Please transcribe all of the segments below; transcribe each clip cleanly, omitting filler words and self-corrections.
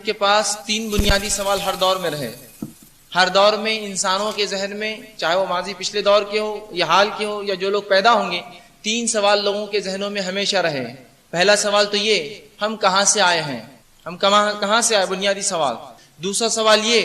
کے پاس تین بنیادی سوال ہر دور میں رہے. ہر دور میں انسانوں کے ذہن میں، چاہے وہ ماضی پچھلے دور کے ہو یا حال کے ہو یا جو لوگ پیدا ہوں گے، تین سوال لوگوں کے ذہنوں میں ہمیشہ رہے. پہلا سوال تو یہ، ہم کہاں سے آئے ہیں، ہم کہاں سے آئے، بنیادی سوال. دوسرا سوال یہ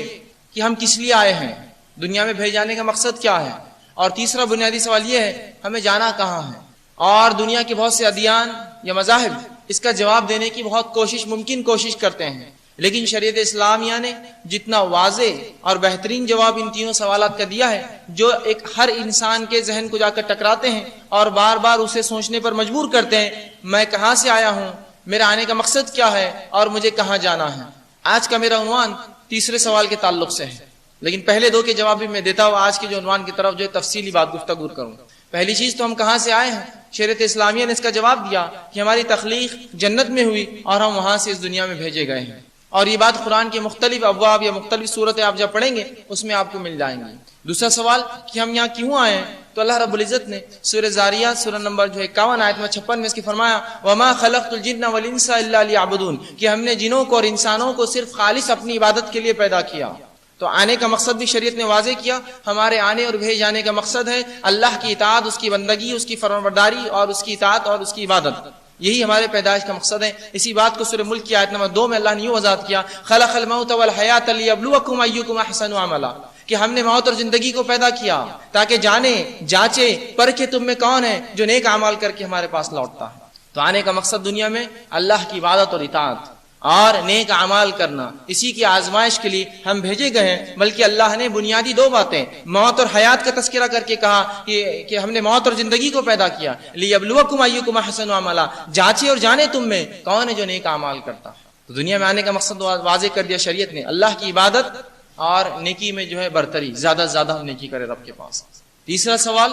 کہ ہم کس لیے آئے ہیں، دنیا میں بھیجے جانے کا مقصد کیا ہے. اور تیسرا بنیادی سوال یہ ہے ہمیں جانا کہاں ہے. اور دنیا کے بہت سے ادیان یا مذاہب اس کا جواب دینے کی بہت ممکن کوشش کرتے ہیں، لیکن شریعت اسلامیہ نے جتنا واضح اور بہترین جواب ان تینوں سوالات کا دیا ہے، جو ایک ہر انسان کے ذہن کو جا کر ٹکراتے ہیں اور بار بار اسے سوچنے پر مجبور کرتے ہیں، میں کہاں سے آیا ہوں، میرا آنے کا مقصد کیا ہے اور مجھے کہاں جانا ہے. آج کا میرا عنوان تیسرے سوال کے تعلق سے ہے، لیکن پہلے دو کے جواب بھی میں دیتا ہوں. آج کے جو عنوان کی طرف جو تفصیلی بات گفتگو کروں. پہلی چیز تو ہم کہاں سے آئے ہیں. شریعت اسلامیہ نے اس کا جواب دیا کہ ہماری تخلیق جنت میں ہوئی اور ہم وہاں سے اس دنیا میں بھیجے گئے ہیں. اور یہ بات قرآن کے مختلف ابواب یا مختلف صورتیں آپ جب پڑھیں گے اس میں آپ کو مل جائیں گی. دوسرا سوال کہ ہم یہاں کیوں آئے ہیں، تو اللہ رب العزت نے سورہ زاریات سورہ نمبر 51 آیت میں 56 میں اس کی فرمایا وما خلقت الجن والانس الا ليعبدون، کہ ہم نے جنوں کو اور انسانوں کو صرف خالص اپنی عبادت کے لیے پیدا کیا. تو آنے کا مقصد بھی شریعت نے واضح کیا. ہمارے آنے اور بھیج جانے کا مقصد ہے اللہ کی اطاعت، اس کی بندگی، اس کی فرمانبرداری اور اس کی اطاعت اور اس کی عبادت. یہی ہمارے پیدائش کا مقصد ہے. اسی بات کو سورہ ملک کی آیت نمبر 2 میں اللہ نے یوں وضاحت کیا خلق الموت والحیات لیبلوکم ایکم احسن عملا، کہ ہم نے موت اور زندگی کو پیدا کیا تاکہ جانے، جانچے، پرکھے تم میں کون ہے جو نیک اعمال کر کے ہمارے پاس لوٹتا ہے. تو آنے کا مقصد دنیا میں اللہ کی عبادت اور اطاعت اور نیک اعمال کرنا، اسی کی آزمائش کے لیے ہم بھیجے گئے ہیں. بلکہ اللہ نے بنیادی دو باتیں، موت اور حیات کا تذکرہ کر کے کہا کہ ہم نے موت اور زندگی کو پیدا کیا لیبلوکم ایکم احسن عملا، جانچے اور جانے تم میں کون ہے جو نیک اعمال کرتا ہے. تو دنیا میں آنے کا مقصد واضح کر دیا شریعت نے، اللہ کی عبادت اور نیکی میں جو ہے برتری، زیادہ سے زیادہ ہم نیکی کرے رب کے پاس. تیسرا سوال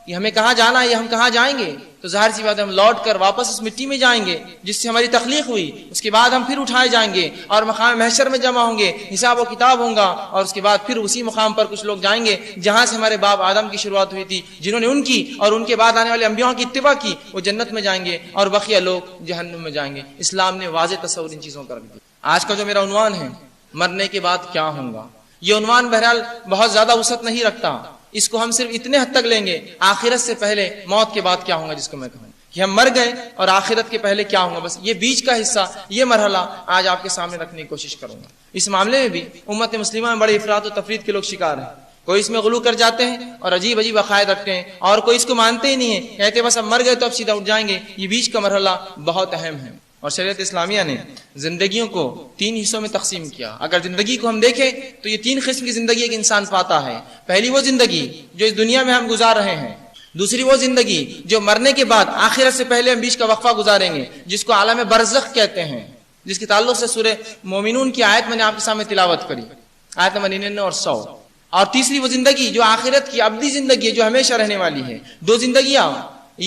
کہ ہمیں کہاں جانا ہے یا ہم کہاں جائیں گے. تو ظاہر سی بات ہے ہم لوٹ کر واپس اس مٹی میں جائیں گے جس سے ہماری تخلیق ہوئی. اس کے بعد ہم پھر اٹھائے جائیں گے اور مقام محشر میں جمع ہوں گے، حساب و کتاب ہوں گا. اور اس کے بعد پھر اسی مقام پر کچھ لوگ جائیں گے جہاں سے ہمارے باپ آدم کی شروعات ہوئی تھی، جنہوں نے ان کی اور ان کے بعد آنے والے انبیاء کی اتباع کی، وہ جنت میں جائیں گے اور بقیہ لوگ جہنم میں جائیں گے. اسلام نے واضح تصور ان چیزوں کا رکھ دیا. آج کا جو میرا عنوان ہے مرنے کے بعد کیا ہوگا، یہ عنوان بہرحال بہت زیادہ وسعت نہیں رکھتا. اس کو ہم صرف اتنے حد تک لیں گے، آخرت سے پہلے موت کے بعد کیا ہوگا، جس کو میں کہوں کہ ہم مر گئے اور آخرت کے پہلے کیا ہوگا. بس یہ بیچ کا حصہ، یہ مرحلہ آج آپ کے سامنے رکھنے کی کوشش کروں گا. اس معاملے میں بھی امت مسلمہ میں بڑے افراط و تفرید کے لوگ شکار ہیں. کوئی اس میں غلو کر جاتے ہیں اور عجیب عجیب عقائد رکھتے ہیں، اور کوئی اس کو مانتے ہی نہیں ہیں، کہتے بس اب مر گئے تو اب سیدھا اٹھ جائیں گے. یہ بیچ کا مرحلہ بہت اہم ہے. اور شریعت اسلامیہ نے زندگیوں کو 3 حصوں میں تقسیم کیا. اگر زندگی کو ہم دیکھیں تو یہ 3 قسم کی زندگی ایک انسان پاتا ہے. پہلی وہ زندگی جو اس دنیا میں ہم گزار رہے ہیں، دوسری وہ زندگی جو مرنے کے بعد آخرت سے پہلے ہم بیچ کا وقفہ گزاریں گے، جس کو عالم برزخ کہتے ہیں، جس کے تعلق سے سورہ مومنون کی آیت میں نے آپ کے سامنے تلاوت کری، آیت نمبر 99 اور 100. اور تیسری وہ زندگی جو آخرت کی ابدی زندگی ہے، جو ہمیشہ رہنے والی ہے. 2 زندگیاں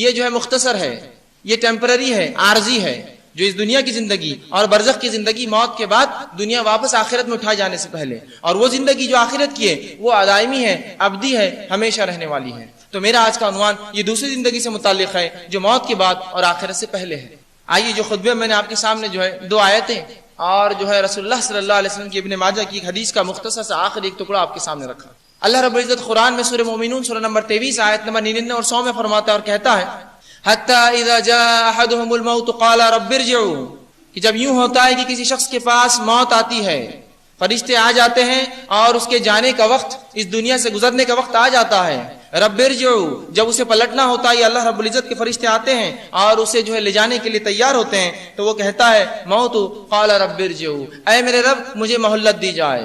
یہ جو ہے مختصر ہے، یہ ٹیمپرری ہے، عارضی ہے، جو اس دنیا کی زندگی، اور برزخ کی زندگی موت کے بعد دنیا واپس آخرت میں اٹھائے جانے سے پہلے. اور وہ زندگی جو آخرت کی ہے وہ دائمی ہے، ابدی ہے، ہمیشہ رہنے والی ہے. تو میرا آج کا عنوان یہ دوسری زندگی سے متعلق ہے جو موت کے بعد اور آخرت سے پہلے ہے. آئیے جو خطبے میں نے آپ کے سامنے جو ہے 2 آیتیں اور جو ہے رسول اللہ صلی اللہ علیہ وسلم کی ابن ماجہ کی ایک حدیث کا مختصر سا آخری ایک ٹکڑا آپ کے سامنے رکھا. اللہ رب العزت قرآن میں سورہ مومنون سورہ نمبر 23 آیت نمبر 99 اور 100 میں فرماتا ہے اور کہتا ہے حتی اذا جاء احدهم الموت قال رب ارجعوا، کہ جب یوں ہوتا ہے کہ کسی شخص کے پاس موت آتی ہے، فرشتے آ جاتے ہیں اور اس کے جانے کا وقت، اس دنیا سے گزرنے کا وقت آ جاتا ہے. رب ارجعوا، جب اسے پلٹنا ہوتا ہے، اللہ رب العزت کے فرشتے آتے ہیں اور اسے جو ہے لے جانے کے لیے تیار ہوتے ہیں، تو وہ کہتا ہے موت قال رب ارجعوا، اے میرے رب مجھے مہلت دی جائے.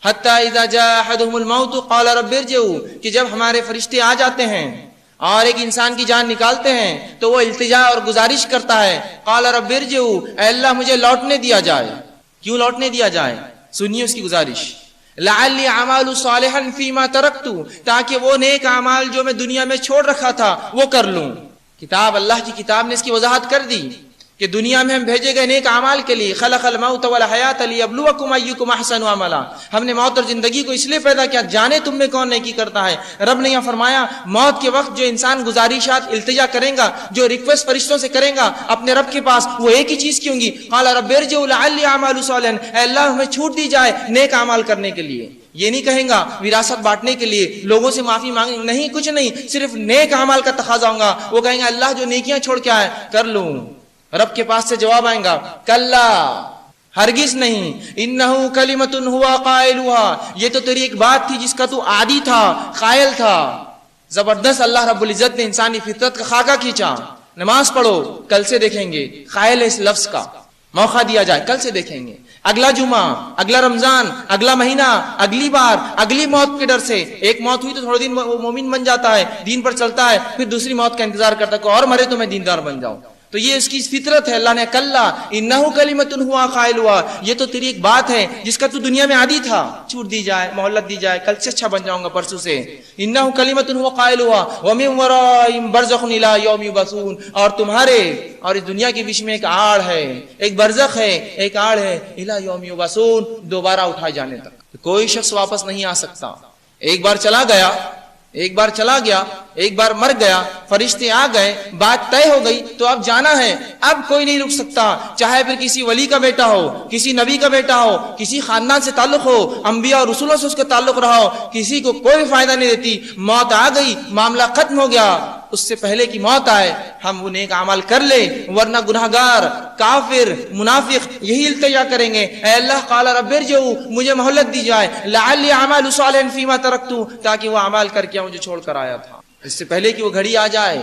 حتی اذا جاء احدهم الموت قال رب ارجعوا، کہ جب ہمارے فرشتے آ جاتے ہیں اور ایک انسان کی جان نکالتے ہیں تو وہ التجا اور گزارش کرتا ہے قال رب ارجعوا، اے اللہ مجھے لوٹنے دیا جائے. کیوں لوٹنے دیا جائے؟ سنیے اس کی گزارش، لعلی اعمال صالحا فیما ترکت، تاکہ وہ نیک اعمال جو میں دنیا میں چھوڑ رکھا تھا وہ کر لوں. کتاب اللہ کی کتاب نے اس کی وضاحت کر دی کہ دنیا میں ہم بھیجے گئے نیک اعمال کے لیے. خلق الموت والحیات لیبلوکم ایکم احسن عملا. ہم نے موت اور زندگی کو اس لیے پیدا کیا جانے تم میں کون نیکی کرتا ہے. رب نے یہ فرمایا موت کے وقت جو انسان گزارشات التجا کرے گا, جو ریکویسٹ فرشتوں سے کرے گا اپنے رب کے پاس, وہ ایک ہی چیز کی ہوں گی, قال رب ارجعوا لعلی اعمل صالحا, اے اللہ ہمیں چھوٹ دی جائے نیک اعمال کرنے کے لیے. یہ نہیں کہیں گا وراثت بانٹنے کے لیے, لوگوں سے معافی مانگیں, نہیں, کچھ نہیں, صرف نیک اعمال کا تقاضا ہوگا. وہ کہیں گے اللہ جو نیکیاں چھوڑ کے آئے کر لوں. رب کے پاس سے جواب آئے گا کلا, ہرگز نہیں, انہو کلمۃ ہوا قائلها, یہ تو تیری ایک بات تھی جس کا تو عادی تھا, قائل تھا. زبردست اللہ رب العزت نے انسانی فطرت کا خاکہ کھینچا. نماز پڑھو, کل سے دیکھیں گے, قائل ہے اس لفظ کا, موقع دیا جائے کل سے دیکھیں گے, اگلا جمعہ, اگلا رمضان, اگلا مہینہ, اگلی بار, اگلی موت کے ڈر سے. ایک موت ہوئی تو تھوڑے دن وہ مومن بن جاتا ہے, دین پر چلتا ہے, پھر دوسری موت کا انتظار کرتا ہے, کوئی اور مرے تو میں دیندار بن جاؤں. تو یہ اس کی فطرت ہے. اللہ نے کلا انہو کلمۃ ہوا قائلها, یہ تو تیری ایک بات ہے جس کا تو دنیا میں عادی تھا, چھوٹ دی جائے, مہلت دی جائے, کل سے اچھا بن جاؤں گا پرسوں سے. انہو کلمۃ ہوا قائلها ومن ورائہم برزخ الی یوم یبعثون, اور تمہارے اور اس دنیا کے بیچ میں ایک آڑ ہے, ایک برزخ ہے, ایک آڑ ہے, الی یوم یبعثون, دوبارہ اٹھائے جانے تک. کوئی شخص واپس نہیں آ سکتا. ایک بار چلا گیا, ایک بار چلا گیا, ایک بار مر گیا, فرشتے آ گئے, بات طے ہو گئی تو اب جانا ہے. اب کوئی نہیں رک سکتا, چاہے پھر کسی ولی کا بیٹا ہو, کسی نبی کا بیٹا ہو, کسی خاندان سے تعلق ہو, انبیاء اور رسولوں سے اس کا تعلق رہا ہو, کسی کو کوئی فائدہ نہیں دیتی. موت آ گئی, معاملہ ختم ہو گیا. اس سے پہلے کی موت آئے ہم وہ نیک عمل کر لیں, ورنہ گناہگار, کافر, منافق یہی التجا کریں گے, اے اللہ قال رب ارجعوا, مجھے مہلت دی جائے, لعلی اعمل صالحا فیما ترکت, تاکہ وہ اعمال کر کے مجھے چھوڑ کر آیا تھا. اس سے پہلے کہ وہ گھڑی آ جائے,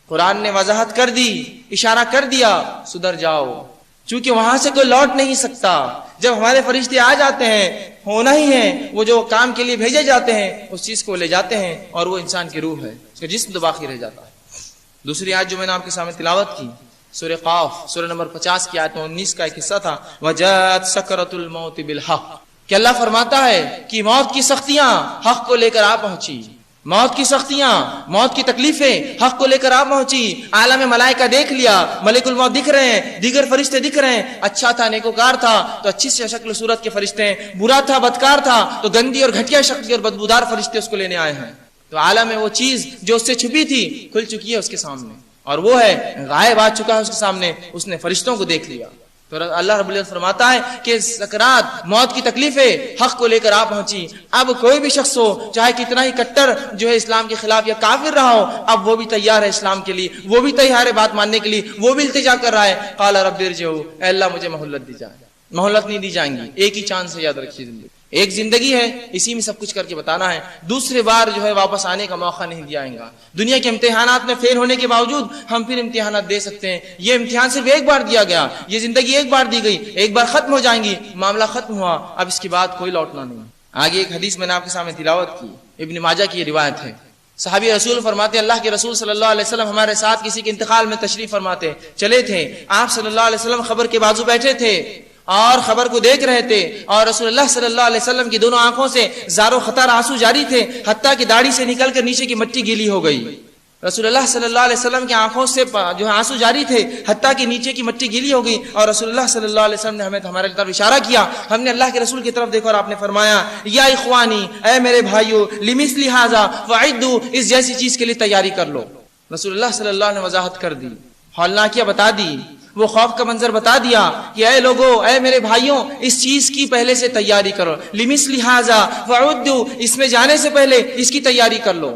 قرآن نے وضاحت کر دی, اشارہ کر دیا, سدھر جاؤ, چونکہ وہاں سے کوئی لوٹ نہیں سکتا. جب ہمارے فرشتے آ جاتے ہیں, ہونا ہی ہے, وہ جو کام کے لیے بھیجے جاتے ہیں اس چیز کو لے جاتے ہیں, اور وہ انسان کی روح ہے, اس کا جسم تو باقی رہ جاتا ہے. دوسری آیت جو میں نے آپ کے سامنے تلاوت کی, سورہ قاف, سورہ نمبر 50 کی آیت 19 کا ایک حصہ تھا, وجاءت سکرۃ الموت بالحق, کہ اللہ فرماتا ہے کہ موت کی سختیاں حق کو لے کر آ پہنچی. موت کی سختیاں, موت کی تکلیفیں حق کو لے کر آپ پہنچی. عالم ملائکہ دیکھ لیا, ملک الموت دکھ رہے ہیں, دیگر فرشتے دکھ رہے ہیں. اچھا تھا, نیکوکار تھا تو اچھی سے شکل و صورت کے فرشتے ہیں, برا تھا, بدکار تھا تو گندی اور گھٹیا شکل کے اور بدبودار فرشتے اس کو لینے آئے ہیں. تو عالم میں وہ چیز جو اس سے چھپی تھی کھل چکی ہے اس کے سامنے, اور وہ ہے غائب آ چکا ہے اس کے سامنے, اس نے فرشتوں کو دیکھ لیا. تو اللہ رب العزت فرماتا ہے کہ سکرات, موت کی تکلیفیں حق کو لے کر آ پہنچی. اب کوئی بھی شخص ہو, چاہے کتنا ہی کٹر جو ہے اسلام کے خلاف یا کافر رہا ہو, اب وہ بھی تیار ہے اسلام کے لیے, وہ بھی تیار ہے بات ماننے کے لیے, وہ بھی التجا کر رہا ہے. قال رب ارجعوا, اے اللہ مجھے مہلت دی جائے. مہلت نہیں دی جائیں گی, ایک ہی چانس ہے, یاد رکھیے زندگی ایک زندگی ہے, اسی میں سب کچھ کر کے بتانا ہے. دوسری بار جو ہے واپس آنے کا موقع نہیں دیا جائے گا. دنیا کے امتحانات میں فیل ہونے کے باوجود ہم پھر امتحانات دے سکتے ہیں. یہ امتحان صرف ایک بار دیا گیا, یہ زندگی ایک بار دی گئی, ایک بار ختم ہو جائیں گی, معاملہ ختم ہوا, اب اس کے بعد کوئی لوٹنا نہیں. آگے ایک حدیث میں نے آپ کے سامنے تلاوت کی, ابن ماجہ کی یہ روایت ہے. صحابی رسول فرماتے ہیں اللہ کے رسول صلی اللہ علیہ وسلم ہمارے ساتھ کسی کے انتقال میں تشریف فرماتے چلے تھے. آپ صلی اللہ علیہ وسلم خبر کے بازو بیٹھے تھے اور خبر کو دیکھ رہے تھے, اور رسول اللہ صلی اللہ علیہ وسلم کی دونوں آنکھوں سے زار و خطر آنسو جاری تھے, حتیٰ کہ داڑھی سے نکل کر نیچے کی مٹی گیلی ہو گئی. رسول اللہ صلی اللہ علیہ وسلم کی آنکھوں سے جو ہے آنسو جاری تھے, حتیٰ کہ نیچے کی مٹی گیلی ہو گئی, اور رسول اللہ صلی اللہ علیہ وسلم نے ہمیں ہمارے طرف اشارہ کیا. ہم نے اللہ کے رسول کی طرف دیکھا اور آپ نے فرمایا یا اخوانی, اے میرے بھائیو, لمثل ھذا فاعدوا, اس جیسی چیز کے لیے تیاری کر لو. رسول اللہ صلی اللہ علیہ وسلم نے وضاحت کر دی, ہولناکیاں بتا دی, وہ خوف کا منظر بتا دیا کہ اے لوگو, اے میرے بھائیوں, اس چیز کی پہلے سے تیاری کرو. لمثل ھذا فاعدوا, اس میں جانے سے پہلے اس کی تیاری کر لو.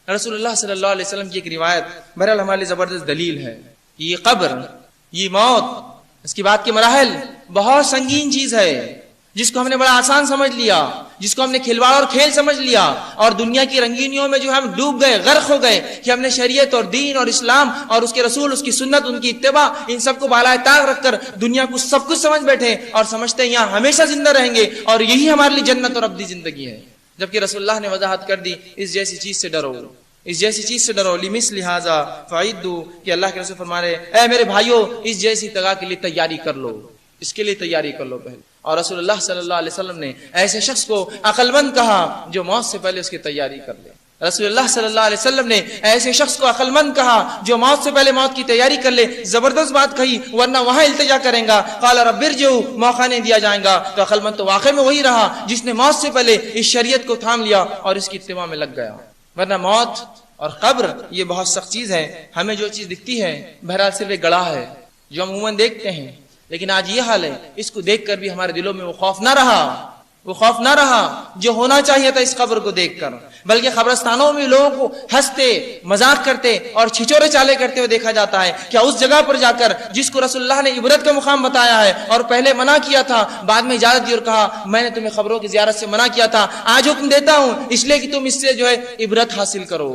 رسول اللہ صلی اللہ علیہ وسلم کی ایک روایت بہرحال ہمارے لیے زبردست دلیل ہے. یہ قبر, یہ موت, اس کے بعد کے مراحل بہت سنگین چیز ہے, جس کو ہم نے بڑا آسان سمجھ لیا, جس کو ہم نے کھلواڑ اور کھیل سمجھ لیا, اور دنیا کی رنگینیوں میں جو ہم ڈوب گئے, غرق ہو گئے کہ ہم نے شریعت اور دین اور اسلام اور اس کے رسول, اس کی سنت, ان کی اتباع, ان سب کو بالائے طاق رکھ کر دنیا کو سب کچھ سمجھ بیٹھے اور سمجھتے ہیں یہاں ہمیشہ زندہ رہیں گے اور یہی ہمارے لیے جنت اور ابدی زندگی ہے. جبکہ رسول اللہ نے وضاحت کر دی, اس جیسی چیز سے ڈرو, اس جیسی چیز سے ڈرو. لمثل ھذا فاعدوا, کہ اللہ کے رسول فرما رہے اے میرے بھائیو, اس جیسی تگا کے لیے تیاری کر لو, اس کے لیے تیاری کر لو پہلے. اور رسول اللہ صلی اللہ علیہ وسلم نے ایسے شخص کو عقل مند کہا جو موت سے پہلے اس کی تیاری کر لے. رسول اللہ صلی اللہ علیہ وسلم نے ایسے شخص کو عقل مند کہا جو موت سے پہلے موت کی تیاری کر لے، زبردست بات کہی، ورنہ وہاں التجا کریں گا، قال رب ارجعوا، موقع نہیں دیا جائے گا. تو عقل مند تو واقع میں وہی رہا جس نے موت سے پہلے اس شریعت کو تھام لیا اور اس کی اتباع میں لگ گیا. ورنہ موت اور قبر یہ بہت سخت چیز ہے. ہمیں جو چیز دکھتی ہے بہرحال صرف ایک گڑھا ہے جو ہم عموماً دیکھتے ہیں، لیکن آج یہ حال ہے، اس کو دیکھ کر بھی ہمارے دلوں میں وہ خوف نہ رہا جو ہونا چاہیے تھا اس قبر کو دیکھ کر، بلکہ قبرستانوں میں لوگوں کو ہنستے، مذاق کرتے اور چھچورے چالے کرتے ہوئے دیکھا جاتا ہے. کیا اس جگہ پر جا کر جس کو رسول اللہ نے عبرت کا مقام بتایا ہے اور پہلے منع کیا تھا، بعد میں اجازت دی اور کہا میں نے تمہیں قبروں کی زیارت سے منع کیا تھا، آج حکم دیتا ہوں اس لیے کہ تم اس سے جو ہے عبرت حاصل کرو.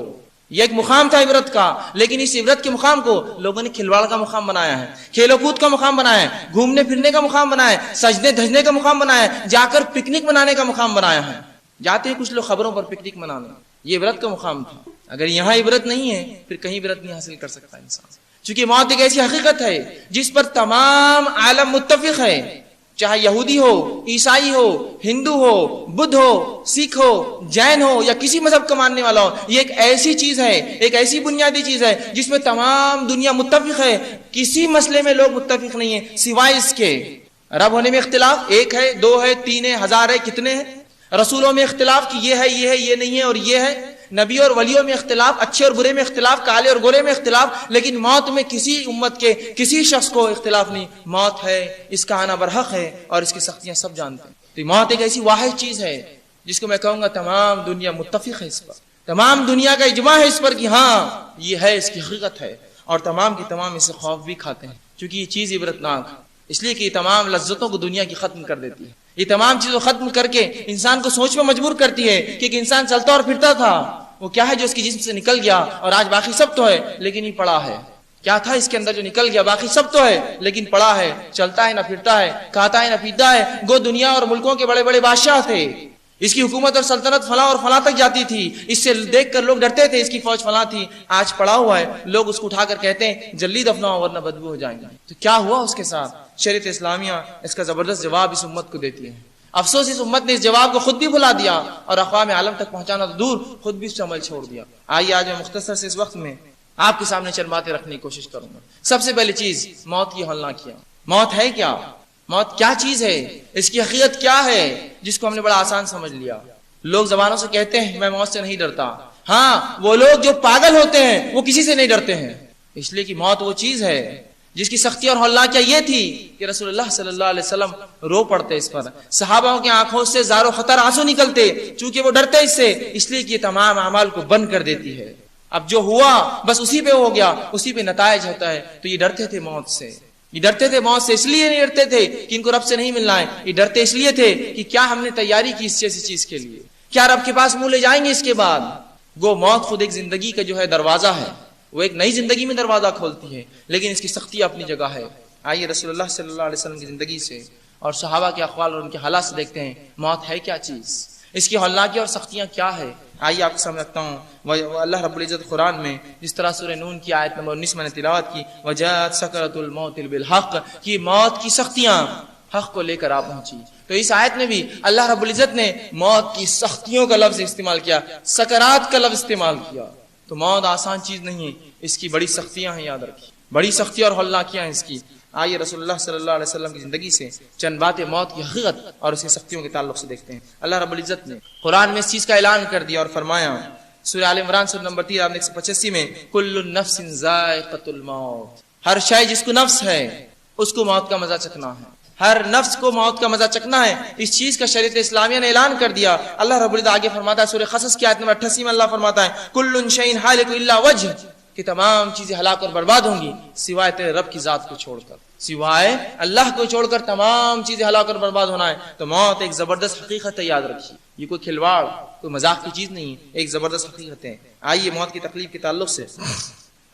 یہ ایک مقام تھا عبرت کا، لیکن اس عبرت کے مقام کو لوگوں نے کھلواڑ کا مقام بنایا ہے، کھیل و کود کا مقام بنایا ہے، گھومنے پھرنے کا مقام بنایا ہے، سجدے دھجنے کا مقام بنایا ہے، جا کر پکنک منانے کا مقام بنایا ہے. جاتے ہیں کچھ لوگ خبروں پر پکنک منانے، یہ عبرت کا مقام تھا. اگر یہاں عبرت نہیں ہے پھر کہیں عبرت نہیں حاصل کر سکتا انسان، چونکہ موت ایک ایسی حقیقت ہے جس پر تمام عالم متفق ہے، چاہے یہودی ہو، عیسائی ہو، ہندو ہو، بدھ ہو، سکھ ہو، جین ہو یا کسی مذہب کا ماننے والا ہو. یہ ایک ایسی چیز ہے، ایک ایسی بنیادی چیز ہے جس میں تمام دنیا متفق ہے. کسی مسئلے میں لوگ متفق نہیں ہیں سوائے اس کے رب ہونے میں اختلاف، ایک ہے، دو ہے، تین ہے، ہزار ہے، کتنے ہیں. رسولوں میں اختلاف کہ یہ ہے، یہ ہے، یہ نہیں ہے اور یہ ہے. نبی اور ولیوں میں اختلاف، اچھے اور برے میں اختلاف، کالے اور گورے میں اختلاف، لیکن موت میں کسی امت کے کسی شخص کو اختلاف نہیں. موت ہے، اس کا آنا برحق ہے اور اس کی سختیاں سب جانتے ہیں. تو موت ایک ایسی واحد چیز ہے جس کو میں کہوں گا تمام دنیا متفق ہے اس پر، تمام دنیا کا اجماع ہے اس پر کہ ہاں یہ ہے، اس کی حقیقت ہے، اور تمام کی تمام اسے خوف بھی کھاتے ہیں، کیونکہ یہ چیز عبرتناک ہے. اس لیے کہ یہ تمام لذتوں کو دنیا کی ختم کر دیتی ہے. یہ تمام چیزوں ختم کر کے انسان کو سوچ میں مجبور کرتی ہے کہ ایک انسان چلتا اور پھرتا تھا، وہ کیا ہے جو اس کی جسم سے نکل گیا اور آج باقی سب تو ہے لیکن یہ پڑا ہے. کیا تھا اس کے اندر جو نکل گیا؟ باقی سب تو ہے لیکن پڑا ہے، چلتا ہے نہ پھرتا ہے، کھاتا ہے نہ پیتا ہے. گو دنیا اور ملکوں کے بڑے بڑے بادشاہ تھے، اس کی حکومت اور سلطنت فلاں اور فلاں تک جاتی تھی، اس سے دیکھ کر لوگ ڈرتے تھے، اس کی فوج فلاں تھی. آج پڑا ہوا ہے، لوگ اس کو اٹھا کر کہتے ہیں جلدی دفناؤ ورنہ بدبو ہو جائیں گے. تو کیا ہوا اس کے ساتھ؟ شریعت اسلامیہ اس کا زبردست جواب اس امت کو دیتی ہے. افسوس اس امت نے اس جواب کو خود بھی بھلا دیا اور اقوام عالم تک پہنچانا تو دور، خود بھی اس سے عمل چھوڑ دیا. آئیے آج میں مختصر سے اس وقت میں آپ کے سامنے چند باتیں رکھنے کی کوشش کروں گا. سب سے پہلی چیز، موت کی ہولناکیاں کیا. موت ہے کیا؟ موت کیا چیز ہے؟ اس کی حقیقت کیا ہے جس کو ہم نے بڑا آسان سمجھ لیا؟ لوگ زبانوں سے کہتے ہیں میں موت سے نہیں ڈرتا. ہاں، وہ لوگ جو پاگل ہوتے ہیں وہ کسی سے نہیں ڈرتے ہیں، اس لیے کہ موت وہ چیز ہے جس کی سختی اور ہولناکیاں یہ تھی کہ رسول اللہ صلی اللہ علیہ وسلم رو پڑتے اس پر. صحابہ کی آنکھوں سے زار و خطر آنسو نکلتے، چونکہ وہ ڈرتے اس سے، اس لیے کہ یہ تمام اعمال کو بند کر دیتی ہے. اب جو ہوا بس اسی پہ ہو گیا، اسی پہ نتائج ہوتا ہے. تو یہ ڈرتے تھے موت سے. یہ ڈرتے تھے موت سے اس لیے نہیں ڈرتے تھے کہ ان کو رب سے نہیں ملنا ہے، یہ ڈرتے اس لیے تھے کہ کیا ہم نے تیاری کی اس جیسی چیز کے لیے، کیا رب کے پاس منہ لے جائیں گے اس کے بعد. گو موت خود ایک زندگی کا جو ہے دروازہ ہے، وہ ایک نئی زندگی میں دروازہ کھولتی ہے، لیکن اس کی سختی اپنی جگہ ہے. آئیے رسول اللہ صلی اللہ علیہ وسلم کی زندگی سے اور صحابہ کے اقوال اور ان کے حالات سے دیکھتے ہیں موت ہے کیا چیز، اس کی ہولناکیاں اور سختیاں کیا ہے. آئیے آپ کو سامنے رکھتا ہوں اللہ رب العزت قرآن میں جس طرح سورہ نون کی آیت نمبر 19 میں نے تلاوت کی، وجاءت سکرۃ الموت بالحق، کہ موت کی سختیاں حق کو لے کر آ پہنچی. تو اس آیت میں بھی اللہ رب العزت نے موت کی سختیوں کا لفظ استعمال کیا، سکرات کا لفظ استعمال کیا. تو موت آسان چیز نہیں ہے، اس کی بڑی سختیاں ہیں، یاد رکھیے، بڑی سختی اور ہولناکیاں ہیں اس کی. آئیے رسول اللہ صلی اللہ علیہ وسلم کی زندگی سے چند باتیں موت کی حقیقت اور اس کی سختیوں کے تعلق سے دیکھتے ہیں. اللہ رب العزت نے قرآن میں اس چیز کا اعلان کر دیا اور فرمایا، سورہ آل عمران سورہ نمبر 3 آیت 185 میں، کل نفس ذائقۃ الموت، ہر شے جس کو نفس ہے اس کو موت کا مزہ چکھنا ہے، ہر نفس کو موت کا مزہ چکھنا ہے. اس چیز کا شریعت اسلامیہ نے اعلان کر دیا. اللہ رب العزت آگے فرماتا ہے سورہ قصص کی آیت نمبر 88 میں، اللہ فرماتا ہے کل شیء ہالک الا وجہ، کہ تمام چیزیں ہلاک اور برباد ہوں گی سوائے تیرے رب کی ذات کو چھوڑ کر، سوائے اللہ کو چھوڑ کر تمام چیزیں ہلاک اور برباد ہونا ہے. تو موت ایک زبردست حقیقت ہے، یاد رکھیے، یہ کوئی کھلواڑ کوئی مذاق کی چیز نہیں ہے، ایک زبردست حقیقت ہے. آئیے موت کی تکلیف کے تعلق سے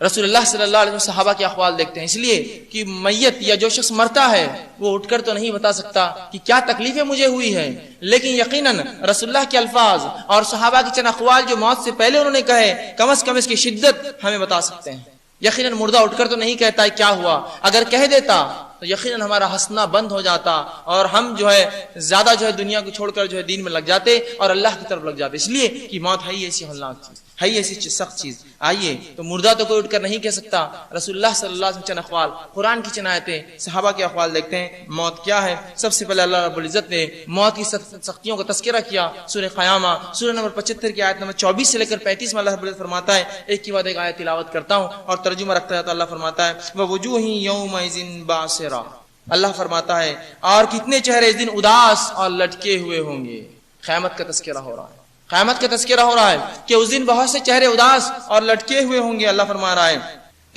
رسول اللہ صلی اللہ علیہ وسلم صحابہ کے اقوال دیکھتے ہیں، اس لیے کہ میت یا جو شخص مرتا ہے وہ اٹھ کر تو نہیں بتا سکتا کہ کیا تکلیفیں مجھے ہوئی ہیں، لیکن یقیناً رسول اللہ کے الفاظ اور صحابہ کے چند اقوال جو موت سے پہلے انہوں نے کہے کم از کم اس کی شدت ہمیں بتا سکتے ہیں. یقیناً مردہ اٹھ کر تو نہیں کہتا ہے کیا ہوا، اگر کہہ دیتا تو یقیناً ہمارا ہنسنا بند ہو جاتا اور ہم جو ہے زیادہ جو ہے دنیا کو چھوڑ کر جو ہے دین میں لگ جاتے اور اللہ کی طرف لگ جاتے، اس لیے کہ موت ہے ہی ایسی ہولناک چیز، ہے ہی ایسی سخت چیز۔ آئیے تو مردہ تو کوئی اٹھ کر نہیں کہہ سکتا، رسول اللہ صلی اللہ علیہ وسلم چند اقوال، قرآن کی چند آیتیں، صحابہ کے اقوال دیکھتے ہیں موت کیا ہے۔ سب سے پہلے اللہ رب العزت نے موت کی سختیوں کا تذکرہ کیا سورہ قیامہ سورہ نمبر 75 کی آیت نمبر 24 سے لے کر 35 میں اللہ رب العزت فرماتا ہے، ایک کے بعد ایک آیت تلاوت کرتا ہوں اور ترجمہ رکھتا ہے تو اللہ فرماتا ہے وَوُجُوهٍ يَوْمَئِذٍ بَاسِرَةٌ، اللہ فرماتا ہے اور کتنے چہرے اس دن اداس اور لٹکے ہوئے ہوں گے۔ قیامت کا تذکرہ ہو رہا ہے، قیامت کا تذکرہ ہو رہا ہے کہ اس دن بہت سے چہرے اداس اور لٹکے ہوئے ہوں گے۔ اللہ فرما رہا ہے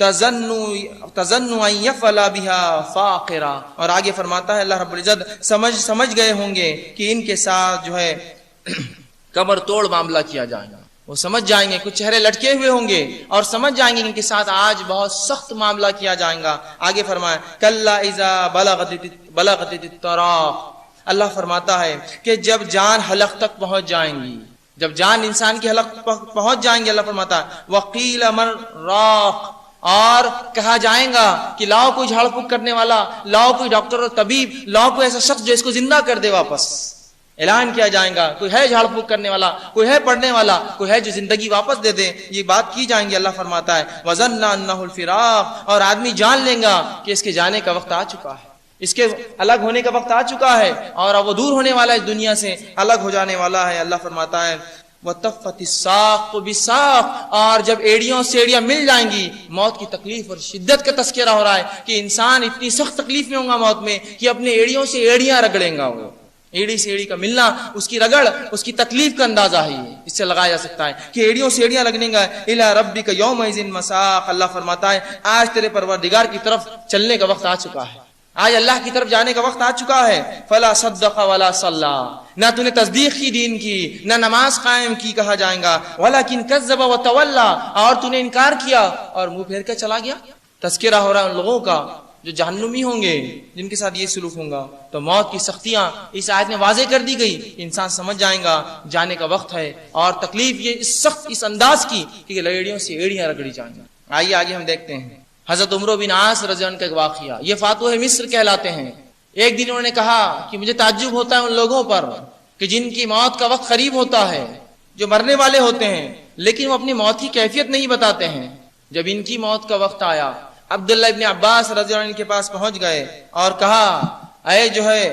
تَظَنُّ أَن يَفْعَلَ بِهَا فَاقِرَةٌ، اور آگے فرماتا ہے اللہ رب العزت سمجھ گئے ہوں گے کہ ان کے ساتھ جو ہے کمر توڑ معاملہ کیا جائے گا۔ وہ سمجھ جائیں گے، کچھ چہرے لٹکے ہوئے ہوں گے اور سمجھ جائیں گے ان کے ساتھ آج بہت سخت معاملہ کیا جائے گا۔ آگے فرمایا کَلَّا إِذَا بَلَغَتِ التَّرَاقِ، اللہ فرماتا ہے کہ جب جان حلق تک پہنچ جائیں گی، جب جان انسان کی حلق پہنچ جائیں گے، اللہ فرماتا ہے وَقِيلَ مَنْ رَاقٍ، اور کہا جائے گا کہ لاؤ کوئی جھاڑ پھونک کرنے والا، لاؤ کوئی ڈاکٹر اور طبیب، لاؤ کوئی ایسا شخص جو اس کو زندہ کر دے واپس۔ اعلان کیا جائے گا کوئی ہے جھاڑ پھونک کرنے والا، کوئی ہے پڑھنے والا، کوئی ہے جو زندگی واپس دے دے، یہ بات کی جائیں گی۔ اللہ فرماتا ہے وَظَنَّ أَنَّهُ الْفِرَاقُ، اور آدمی جان لیں گا کہ اس کے جانے کا وقت آ چکا ہے، اس کے الگ ہونے کا وقت آ چکا ہے اور اب وہ دور ہونے والا ہے، اس دنیا سے الگ ہو جانے والا ہے۔ اللہ فرماتا ہے وَتَفَّتِ السَّاقُ بِالسَّاقِ، اور جب ایڑیوں سے ایڑیاں مل جائیں گی، موت کی تکلیف اور شدت کا تذکرہ ہو رہا ہے کہ انسان اتنی سخت تکلیف میں ہوگا موت میں کہ اپنے ایڑیوں سے ایڑیاں رگڑیں گا۔ وہ ایڑی سے ایڑی کا ملنا، اس کی رگڑ، اس کی تکلیف کا اندازہ ہے، اس سے لگایا جا سکتا ہے کہ ایڑیوں سے ایڑیاں لگنے گا۔ اِلَىٰ رَبِّكَ يَوْمَئِذٍ مَسَاقٌ، اللہ فرماتا ہے آج تیرے پروردگار کی طرف چلنے کا وقت آ چکا ہے، آج اللہ کی طرف جانے کا وقت آ چکا ہے۔ فَلَا صَدَّقَ وَلَا صَلَّىٰ، نہ تو نے تصدیق کی دین کی، نہ نماز قائم کی کہا جائے گا، وَلَكِنْ كَذَّبَ وَتَوَلَّىٰ، اور تو نے انکار کیا اور منہ پھیر کر چلا گیا۔ تذکرہ ہو رہا ہے ان لوگوں کا جو جہنمی ہوں گے، جن کے ساتھ یہ سلوک ہوگا۔ تو موت کی سختیاں اس آیت میں واضح کر دی گئی، انسان سمجھ جائیں گا جانے کا وقت ہے، اور تکلیف یہ سخت اس انداز کی کہ ایڑیوں سے ایڑیاں رگڑی جائیں گی۔ آئیے آگے ہم دیکھتے ہیں حضرت عمرو بن عاص رضی اللہ عنہ کا ایک واقعہ، یہ فاتح مصر کہلاتے ہیں۔ ایک دن انہوں نے کہا کہ مجھے تعجب ہوتا ہے ان لوگوں پر کہ جن کی موت کا وقت قریب ہوتا ہے، جو مرنے والے ہوتے ہیں لیکن وہ اپنی موت کی کیفیت نہیں بتاتے ہیں۔ جب ان کی موت کا وقت آیا، عبداللہ ابن عباس رضی اللہ عنہ کے پاس پہنچ گئے اور کہا اے جو ہے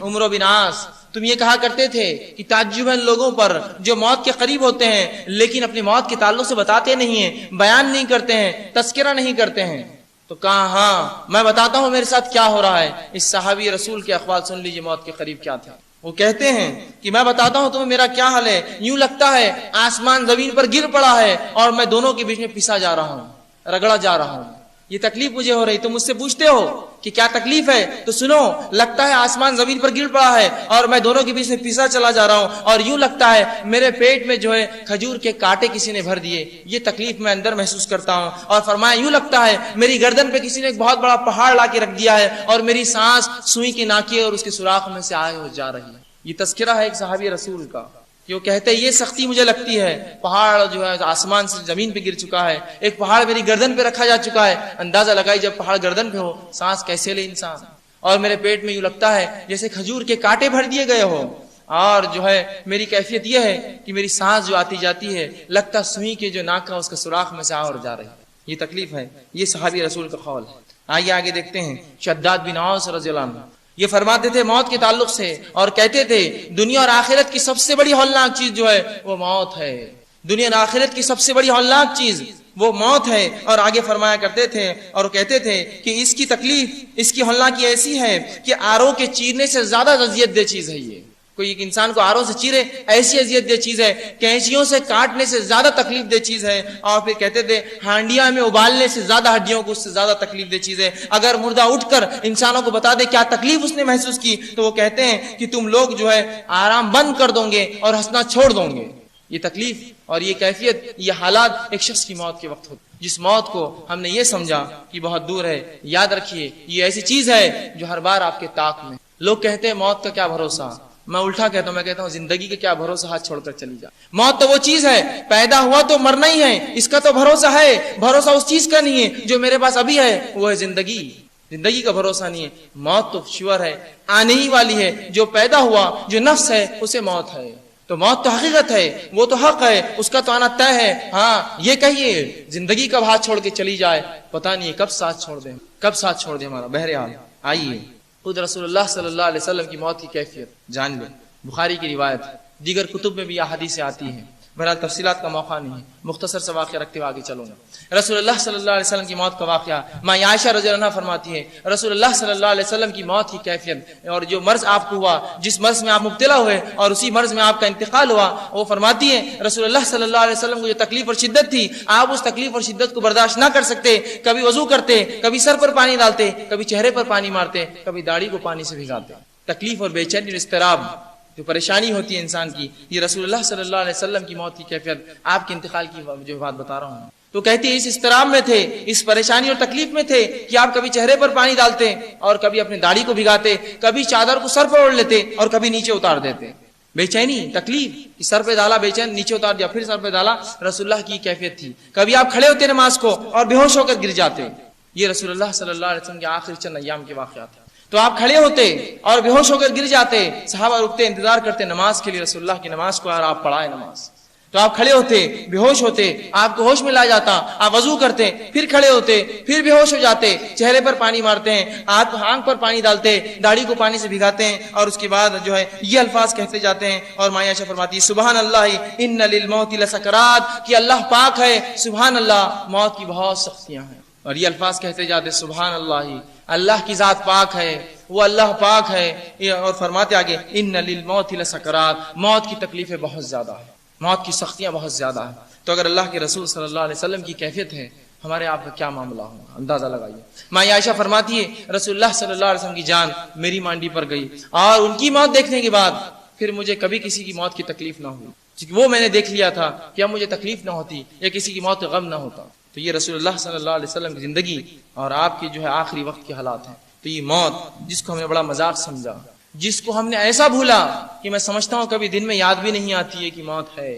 عمرو بن عاص، تم یہ کہا کرتے تھے کہ تعجب ہے ان لوگوں پر جو موت کے قریب ہوتے ہیں لیکن اپنی موت کے تعلق سے بتاتے نہیں ہیں، بیان نہیں کرتے ہیں، تذکرہ نہیں کرتے ہیں۔ تو کہا ہاں میں بتاتا ہوں میرے ساتھ کیا ہو رہا ہے۔ اس صحابی رسول کے اقوال سن لیجیے موت کے قریب کیا تھا۔ وہ کہتے ہیں کہ میں بتاتا ہوں تمہیں میرا کیا حال ہے، یوں لگتا ہے آسمان زمین پر گر پڑا ہے اور میں دونوں کے بیچ میں پسا جا رہا ہوں، رگڑا جا رہا ہوں، یہ تکلیف مجھے ہو رہی۔ تم مجھ سے پوچھتے ہو کہ کیا تکلیف ہے، تو سنو، لگتا ہے آسمان زمین پر گر پڑا ہے اور میں دونوں کے بیچ میں پسا چلا جا رہا ہوں، اور یوں لگتا ہے میرے پیٹ میں جو ہے کھجور کے کانٹے کسی نے بھر دیے، یہ تکلیف میں اندر محسوس کرتا ہوں۔ اور فرمایا یوں لگتا ہے میری گردن پہ کسی نے ایک بہت بڑا پہاڑ لا کے رکھ دیا ہے اور میری سانس سوئی کے ناکے اور اس کے سوراخ میں سے آئے ہو جا رہی ہے۔ یہ تذکرہ ہے ایک صحابی رسول کا کہ وہ کہتے ہیں یہ سختی مجھے لگتی ہے، پہاڑ جو ہے آسمان سے زمین پہ گر چکا ہے، ایک پہاڑ میری گردن پہ رکھا جا چکا ہے، اندازہ لگائی جب پہاڑ گردن پہ ہو سانس کیسے لے انسان، اور میرے پیٹ میں یوں لگتا ہے جیسے کھجور کے کانٹے بھر دیے گئے ہو، اور جو ہے میری کیفیت یہ ہے کہ میری سانس جو آتی جاتی ہے لگتا سوئی کے جو ناک کا اس کا سوراخ میں سے اور جا رہی ہے، یہ تکلیف ہے۔ یہ صحابی رسول کا قول ہے۔ آئیے آگے دیکھتے ہیں شداد بن اوس رضی اللہ عنہ، یہ فرماتے تھے موت کے تعلق سے اور کہتے تھے دنیا اور آخرت کی سب سے بڑی ہولناک چیز جو ہے وہ موت ہے، دنیا اور آخرت کی سب سے بڑی ہولناک چیز وہ موت ہے۔ اور آگے فرمایا کرتے تھے اور کہتے تھے کہ اس کی تکلیف، اس کی ہولناکی ایسی ہے کہ آروں کے چیرنے سے زیادہ اذیت دہ چیز ہے۔ یہ کوئی ایک انسان کو آروں سے چیرے ایسی اذیت دہ چیز ہے، کینچیوں سے کاٹنے سے زیادہ تکلیف دہ چیز ہے۔ اور پھر کہتے تھے ہانڈیا میں ابالنے سے زیادہ ہڈیوں کو اس سے زیادہ تکلیف دہ چیز ہے۔ اگر مردہ اٹھ کر انسانوں کو بتا دے کیا تکلیف اس نے محسوس کی تو وہ کہتے ہیں کہ تم لوگ جو ہے آرام بند کر دو گے اور ہنسنا چھوڑ دو گے۔ یہ تکلیف اور یہ کیفیت، یہ حالات ایک شخص کی موت کے وقت ہوتے، جس موت کو ہم نے یہ سمجھا کہ بہت دور ہے۔ یاد رکھیے یہ ایسی چیز ہے جو ہر بار آپ کے طاق میں۔ لوگ کہتے ہیں موت کا کیا بھروسہ، میں الٹا کہتا ہوں، میں کہتا ہوں زندگی کا کیا بھروسہ، ہاتھ چھوڑ کر چلی جا۔ موت تو وہ چیز ہے، پیدا ہوا تو مرنا ہی ہے، اس کا تو بھروسہ ہے۔ بھروسہ اس چیز کا نہیں ہے جو میرے پاس ابھی ہے، وہ ہے زندگی۔ زندگی کا بھروسہ نہیں ہے. موت تو شیور ہے, آنے ہی والی ہے. جو پیدا ہوا, جو نفس ہے, اسے موت ہے. تو موت تو حقیقت ہے, وہ تو حق ہے, اس کا تو آنا طے ہے. ہاں یہ کہیے زندگی کب ہاتھ چھوڑ کے چلی جائے پتہ نہیں ہے, کب ساتھ چھوڑ دیں, کب ساتھ چھوڑ دیں ہمارا. بہرحال آئیے خود رسول اللہ صلی اللہ علیہ وسلم کی موت کی کیفیت جان لیں. بخاری کی روایت, دیگر کتب میں بھی احادیثیں آتی ہیں. بہرحال تفصیلات کا موقع نہیں ہے, مختصر سے واقعہ رکھتے ہوئے آگے چلوں گا. رسول اللہ صلی اللہ علیہ وسلم کی موت کا واقعہ ماں عائشہ رضی اللہ عنہا فرماتی ہے رسول اللہ صلی اللہ علیہ وسلم کی موت کی کیفیت اور جو مرض آپ کو ہوا, جس مرض میں آپ مبتلا ہوئے اور اسی مرض میں آپ کا انتقال ہوا, وہ فرماتی ہیں رسول اللہ صلی اللہ علیہ وسلم کو جو تکلیف اور شدت تھی, آپ اس تکلیف اور شدت کو برداشت نہ کر سکتے. کبھی وضو کرتے, کبھی سر پر پانی ڈالتے, کبھی چہرے پر پانی مارتے, کبھی داڑھی کو پانی سے بھگاتے. تکلیف اور بے چینی اور اضطراب جو پریشانی ہوتی ہے انسان کی, یہ رسول اللہ صلی اللہ علیہ وسلم کی موت کی کیفیت آپ کے انتقال کی جو بات بتا رہا ہوں. تو کہتی ہے اس اضطراب میں تھے, اس پریشانی اور تکلیف میں تھے کہ آپ کبھی چہرے پر پانی ڈالتے اور کبھی اپنی داڑھی کو بھگاتے, کبھی چادر کو سر پر اوڑھ لیتے اور کبھی نیچے اتار دیتے. بے چینی, تکلیف, کہ سر پہ ڈالا بے چین, نیچے اتار دیا, پھر سر پہ ڈالا. رسول اللہ کی کیفیت تھی. کبھی آپ کھڑے ہوتے نماز کو اور بے ہوش ہو کر گر جاتے. یہ رسول اللہ صلی اللہ علیہ وسلم کے آخری چند ایام کے واقعات ہیں. تو آپ کھڑے ہوتے اور بے ہوش ہو کر گر جاتے, صحابہ رکتے انتظار کرتے نماز کے لیے, رسول اللہ کی نماز کو, اور آپ پڑھائے نماز. تو آپ کھڑے ہوتے, بے ہوش ہوتے, آپ کو ہوش میں لا جاتا, آپ وضو کرتے, پھر کھڑے ہوتے, پھر بے ہوش ہو جاتے, چہرے پر پانی مارتے ہیں, آپ آنکھ پر پانی ڈالتے, داڑھی کو پانی سے بھگاتے ہیں, اور اس کے بعد جو ہے یہ الفاظ کہتے جاتے ہیں. اور ماں عائشہ فرماتی ہے سبحان اللہ ان للموت لسکرات, کہ اللہ پاک ہے, سبحان اللہ, موت کی بہت سختیاں ہیں. اور یہ الفاظ کہتے جاتے سبحان اللہ, اللہ کی ذات پاک ہے, وہ اللہ پاک ہے. اور فرماتے آگے ان للموت لسکرات, موت کی تکلیفیں بہت زیادہ ہیں, موت کی سختیاں بہت زیادہ ہیں. تو اگر اللہ کے رسول صلی اللہ علیہ وسلم کی کیفیت ہے, ہمارے آپ کا کیا معاملہ ہوگا, اندازہ لگائیے. ماں عائشہ فرماتی ہے رسول اللہ صلی اللہ علیہ وسلم کی جان میری مانڈی پر گئی, اور ان کی موت دیکھنے کے بعد پھر مجھے کبھی کسی کی موت کی تکلیف نہ ہوئی, کیونکہ وہ میں نے دیکھ لیا تھا کہ اب مجھے تکلیف نہ ہوتی یا کسی کی موت کا غم نہ ہوتا. تو یہ رسول اللہ صلی اللہ علیہ وسلم کی زندگی اور آپ کی جو ہے آخری وقت کے حالات ہیں. تو یہ موت جس کو ہم نے بڑا مذاق سمجھا, جس کو ہم نے ایسا بھولا کہ میں سمجھتا ہوں کبھی دن میں یاد بھی نہیں آتی ہے کہ موت ہے,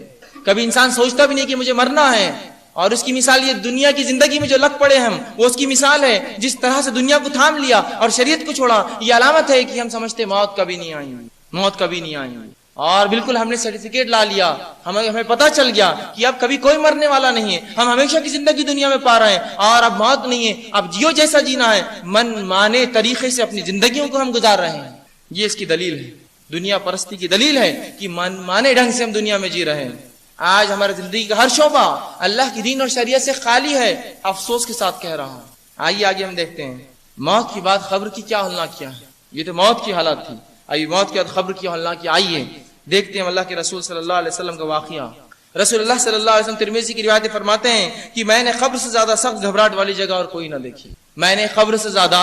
کبھی انسان سوچتا بھی نہیں کہ مجھے مرنا ہے. اور اس کی مثال یہ دنیا کی زندگی میں جو لگ پڑے ہم, وہ اس کی مثال ہے. جس طرح سے دنیا کو تھام لیا اور شریعت کو چھوڑا, یہ علامت ہے کہ ہم سمجھتے موت کبھی نہیں آئیں گی, موت کبھی نہیں آئیں گی. اور بالکل ہم نے سرٹیفکیٹ لا لیا, ہمیں پتا چل گیا کہ اب کبھی کوئی مرنے والا نہیں ہے, ہم ہمیشہ کی زندگی دنیا میں پا رہے ہیں, اور اب موت نہیں ہے, اب جیو جیسا جینا ہے, من مانے طریقے سے اپنی زندگیوں کو ہم گزار رہے ہیں. یہ اس کی دلیل ہے, دنیا پرستی کی دلیل ہے کہ من مانے ڈھنگ سے ہم دنیا میں جی رہے ہیں. آج ہماری زندگی کا ہر شعبہ اللہ کی دین اور شریعت سے خالی ہے, افسوس کے ساتھ کہہ رہا ہوں. آئیے آگے ہم دیکھتے ہیں موت کی بعد خبر کی کیا ہولناک کیا ہے. یہ تو موت کی حالت تھی, آئیے موت کے بعد خبر کی ہولناک کیا. آئیے دیکھتے ہیں اللہ کے رسول صلی اللہ علیہ وسلم کا واقعہ. رسول اللہ صلی اللہ علیہ وسلم ترمذی کی روایت فرماتے ہیں کہ میں نے قبر سے زیادہ سخت گھبراہٹ والی جگہ اور کوئی نہ دیکھی. میں نے قبر سے زیادہ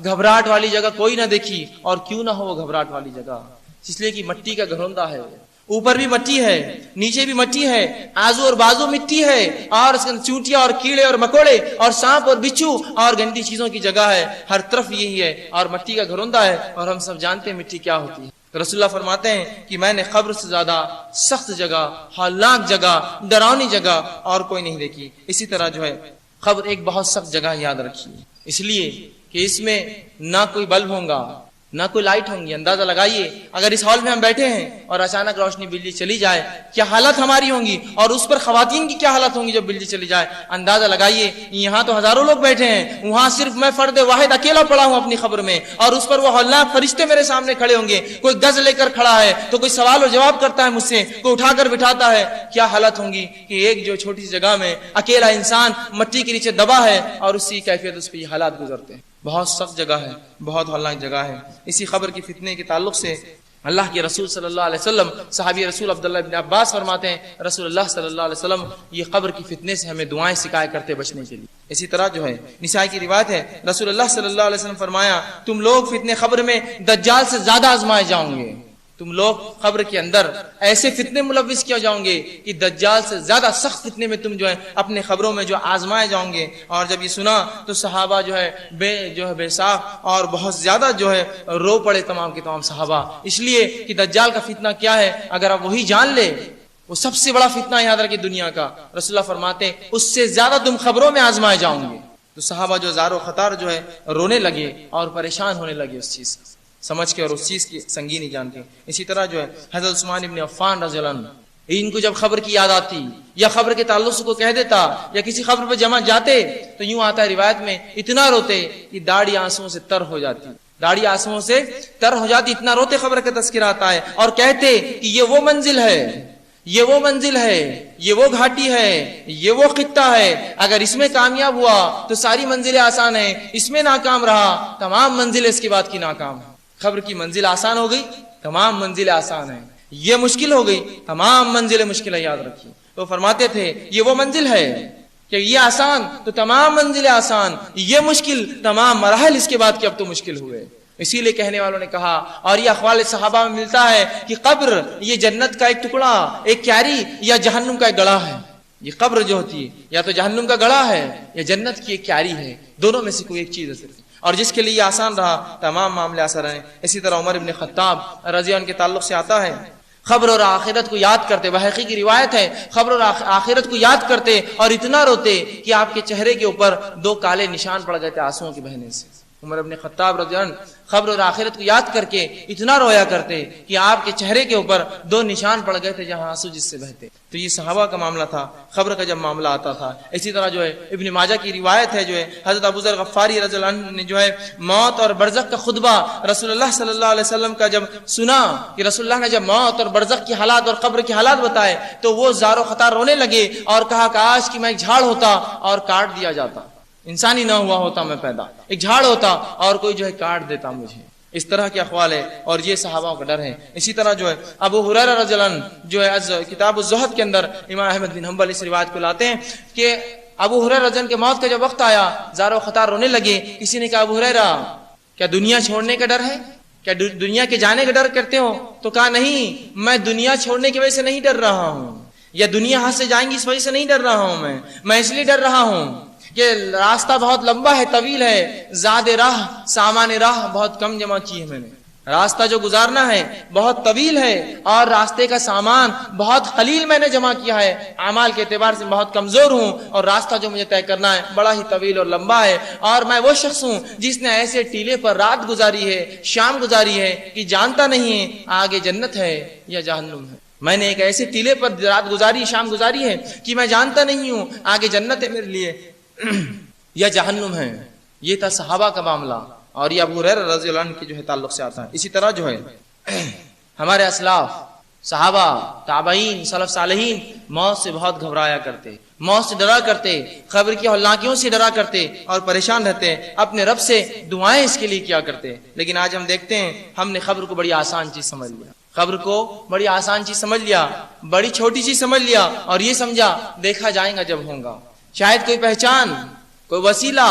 گھبراہٹ والی جگہ کوئی نہ دیکھی. اور کیوں نہ ہو وہ گھبراہٹ والی جگہ, اس لیے کہ مٹی کا گھروندا ہے, اوپر بھی مٹی ہے, نیچے بھی مٹی ہے, آزو اور بازو مٹی ہے, اور اس کے چونٹیاں اور کیڑے اور مکوڑے اور سانپ اور بچھو اور گندی چیزوں کی جگہ ہے. ہر طرف یہی ہے, اور مٹی کا گھروندا ہے, اور ہم سب جانتے ہیں مٹی کیا ہوتی ہے. رسول اللہ فرماتے ہیں کہ میں نے قبر سے زیادہ سخت جگہ, ہولناک جگہ, ڈراؤنی جگہ اور کوئی نہیں دیکھی. اسی طرح جو ہے قبر ایک بہت سخت جگہ یاد رکھیے, اس لیے کہ اس میں نہ کوئی بلب ہوگا, نہ کوئی لائٹ ہوں گی. اندازہ لگائیے اگر اس ہال میں ہم بیٹھے ہیں اور اچانک روشنی بجلی چلی جائے, کیا حالت ہماری ہوں گی, اور اس پر خواتین کی کیا حالت ہوں گی جب بجلی چلی جائے. اندازہ لگائیے یہاں تو ہزاروں لوگ بیٹھے ہیں, وہاں صرف میں فرد واحد اکیلا پڑا ہوں اپنی قبر میں, اور اس پر وہ ہولناک فرشتے میرے سامنے کھڑے ہوں گے. کوئی گز لے کر کھڑا ہے تو کوئی سوال و جواب کرتا ہے مجھ سے, کوئی اٹھا کر بٹھاتا ہے. کیا حالت ہوں گی کہ ایک جو چھوٹی سی جگہ میں اکیلا انسان مٹی کے نیچے دبا ہے, اور اسی کیفیت اس پہ یہ حالات گزرتے ہیں. بہت سخت جگہ ہے, بہت ہولناک جگہ ہے. اسی خبر کی فتنے کے تعلق سے اللہ کے رسول صلی اللہ علیہ وسلم, صحابی رسول عبداللہ ابن عباس فرماتے ہیں رسول اللہ صلی اللہ علیہ وسلم یہ قبر کی فتنے سے ہمیں دعائیں سکھایا کرتے بچنے کے لیے. اسی طرح جو ہے نسائی کی روایت ہے رسول اللہ صلی اللہ علیہ وسلم فرمایا تم لوگ فتنے قبر میں دجال سے زیادہ آزمائے جاؤں گے. تم لوگ قبر کے اندر ایسے فتنے ملوث کیا جاؤں گے کہ دجال سے زیادہ سخت فتنے میں تم جو ہے اپنے قبروں میں جو آزمائے جاؤں گے. اور جب یہ سنا تو صحابہ جو ہے بے ساخ اور بہت زیادہ جو ہے رو پڑے تمام کے تمام صحابہ, اس لیے کہ دجال کا فتنہ کیا ہے اگر آپ وہی جان لے, وہ سب سے بڑا فتنہ یاد رکھے دنیا کا. رسول اللہ فرماتے ہیں اس سے زیادہ تم قبروں میں آزمائے جاؤں گے. تو صحابہ جو زار و خطار جو ہے رونے لگے اور پریشان ہونے لگے اس چیز سمجھ کے اور اس چیز کی سنگینی جان کے. اسی طرح جو ہے حضرت عثمان ابن عفان رضی اللہ عنہ، ان کو جب خبر کی یاد آتی یا خبر کے تعلق سے کو کہہ دیتا یا کسی خبر پہ جمع جاتے تو یوں آتا ہے روایت میں اتنا روتے کہ داڑھی آنسوؤں سے تر ہو جاتی، داڑھی آنسوؤں سے تر ہو جاتی، اتنا روتے خبر کا تذکرہ آتا ہے اور کہتے کہ یہ وہ منزل ہے، یہ وہ منزل ہے، یہ وہ گھاٹی ہے، یہ وہ خطہ ہے، اگر اس میں کامیاب ہوا تو ساری منزلیں آسان ہیں، اس میں ناکام رہا تمام منزلیں اس کے بعد کی ناکام ہیں. خبر کی منزل آسان ہو گئی تمام منزلیں آسان ہیں، یہ مشکل ہو گئی تمام منزلیں مشکل ہے، یاد رکھیے. تو فرماتے تھے یہ وہ منزل ہے کہ یہ آسان تو تمام منزلیں آسان، یہ مشکل تمام مراحل اس کے بعد کے اب تو مشکل ہوئے. اسی لیے کہنے والوں نے کہا اور یہ اقوال صحابہ میں ملتا ہے کہ قبر یہ جنت کا ایک ٹکڑا، ایک کیاری یا جہنم کا ایک گڑھا ہے. یہ قبر جو ہوتی ہے یا تو جہنم کا گڑھا ہے یا جنت کی ایک کیاری ہے، دونوں میں سے کوئی ایک چیز ہے صرف، اور جس کے لیے یہ آسان رہا تمام معاملے آسان رہے. اسی طرح عمر ابن خطاب رضی اللہ عنہ کے تعلق سے آتا ہے خبر اور آخرت کو یاد کرتے، بحقی کی روایت ہے، خبر اور آخرت کو یاد کرتے اور اتنا روتے کہ آپ کے چہرے کے اوپر 2 کالے نشان پڑ گئے تھے آنسوؤں کے بہنے سے. عمر ابن خطاب رضی اللہ عنہ خبر اور آخرت کو یاد کر کے اتنا رویا کرتے کہ آپ کے چہرے کے اوپر 2 نشان پڑ گئے تھے جہاں آنسو جس سے بہتے. تو یہ صحابہ کا معاملہ تھا خبر کا جب معاملہ آتا تھا. اسی طرح جو ہے ابن ماجہ کی روایت ہے جو ہے حضرت ابو ذر غفاری رضی اللہ عنہ نے جو ہے موت اور برزخ کا خطبہ رسول اللہ صلی اللہ علیہ وسلم کا جب سنا کہ رسول اللہ نے جب موت اور برزخ کی حالات اور قبر کی حالات بتائے تو وہ زار و خطار رونے لگے اور کہا کاش کہ میں ایک جھاڑ ہوتا اور کاٹ دیا جاتا، انسانی نہ ہوا ہوتا میں پیدا، ایک جھاڑ ہوتا اور کوئی جو ہے کاٹ دیتا مجھے. اس طرح کے اقوال ہے اور یہ صحابہ کا ڈر ہے. اسی طرح جو ہے ابو ہریرہ رضی اللہ عنہ جو ہے کتاب الزہد کے اندر امام احمد بن حنبل اس روایت کو لاتے ہیں کہ ابو ہریرہ رضی اللہ عنہ کے موت کا جب وقت آیا زار و خطار رونے لگے. کسی نے کہا ابو ہریرہ کیا دنیا چھوڑنے کا ڈر ہے، کیا دنیا کے جانے کا ڈر کرتے ہو؟ تو کہا نہیں، میں دنیا چھوڑنے کی وجہ سے نہیں ڈر رہا ہوں یا دنیا ہاتھ سے جائیں گی اس وجہ سے نہیں ڈر رہا ہوں، میں اس لیے ڈر رہا ہوں کہ راستہ بہت لمبا ہے، طویل ہے، زاد راہ سامان راہ بہت کم جمع کی ہے میں نے، راستہ جو گزارنا ہے بہت طویل ہے اور راستے کا سامان بہت قلیل میں نے جمع کیا ہے، اعمال کے اعتبار سے بہت کمزور ہوں اور راستہ جو مجھے طے کرنا ہے بڑا ہی طویل اور لمبا ہے، اور میں وہ شخص ہوں جس نے ایسے ٹیلے پر رات گزاری ہے، شام گزاری ہے کہ جانتا نہیں ہے آگے جنت ہے یا جہنم ہے. میں نے ایک ایسے ٹیلے پر رات گزاری، شام گزاری ہے کہ میں جانتا نہیں ہوں آگے جنت ہے میرے لیے یا جہنم ہے. یہ تھا صحابہ کا معاملہ اور یہ ابو ہریرہ رضی اللہ عنہ کے جو ہے تعلق سے آتا ہے. اسی طرح جو ہے ہمارے اسلاف صحابہ تابعین سلف صالحین موت سے بہت گھبرایا کرتے، موت سے ڈرا کرتے، قبر کی ہولناکیوں سے ڈرا کرتے اور پریشان رہتے، اپنے رب سے دعائیں اس کے لیے کیا کرتے. لیکن آج ہم دیکھتے ہیں ہم نے قبر کو بڑی آسان چیز سمجھ لیا، قبر کو بڑی آسان چیز سمجھ لیا، بڑی چھوٹی چیز سمجھ لیا اور یہ سمجھا دیکھا جائے گا جب ہوگا، شاید کوئی پہچان، کوئی وسیلہ،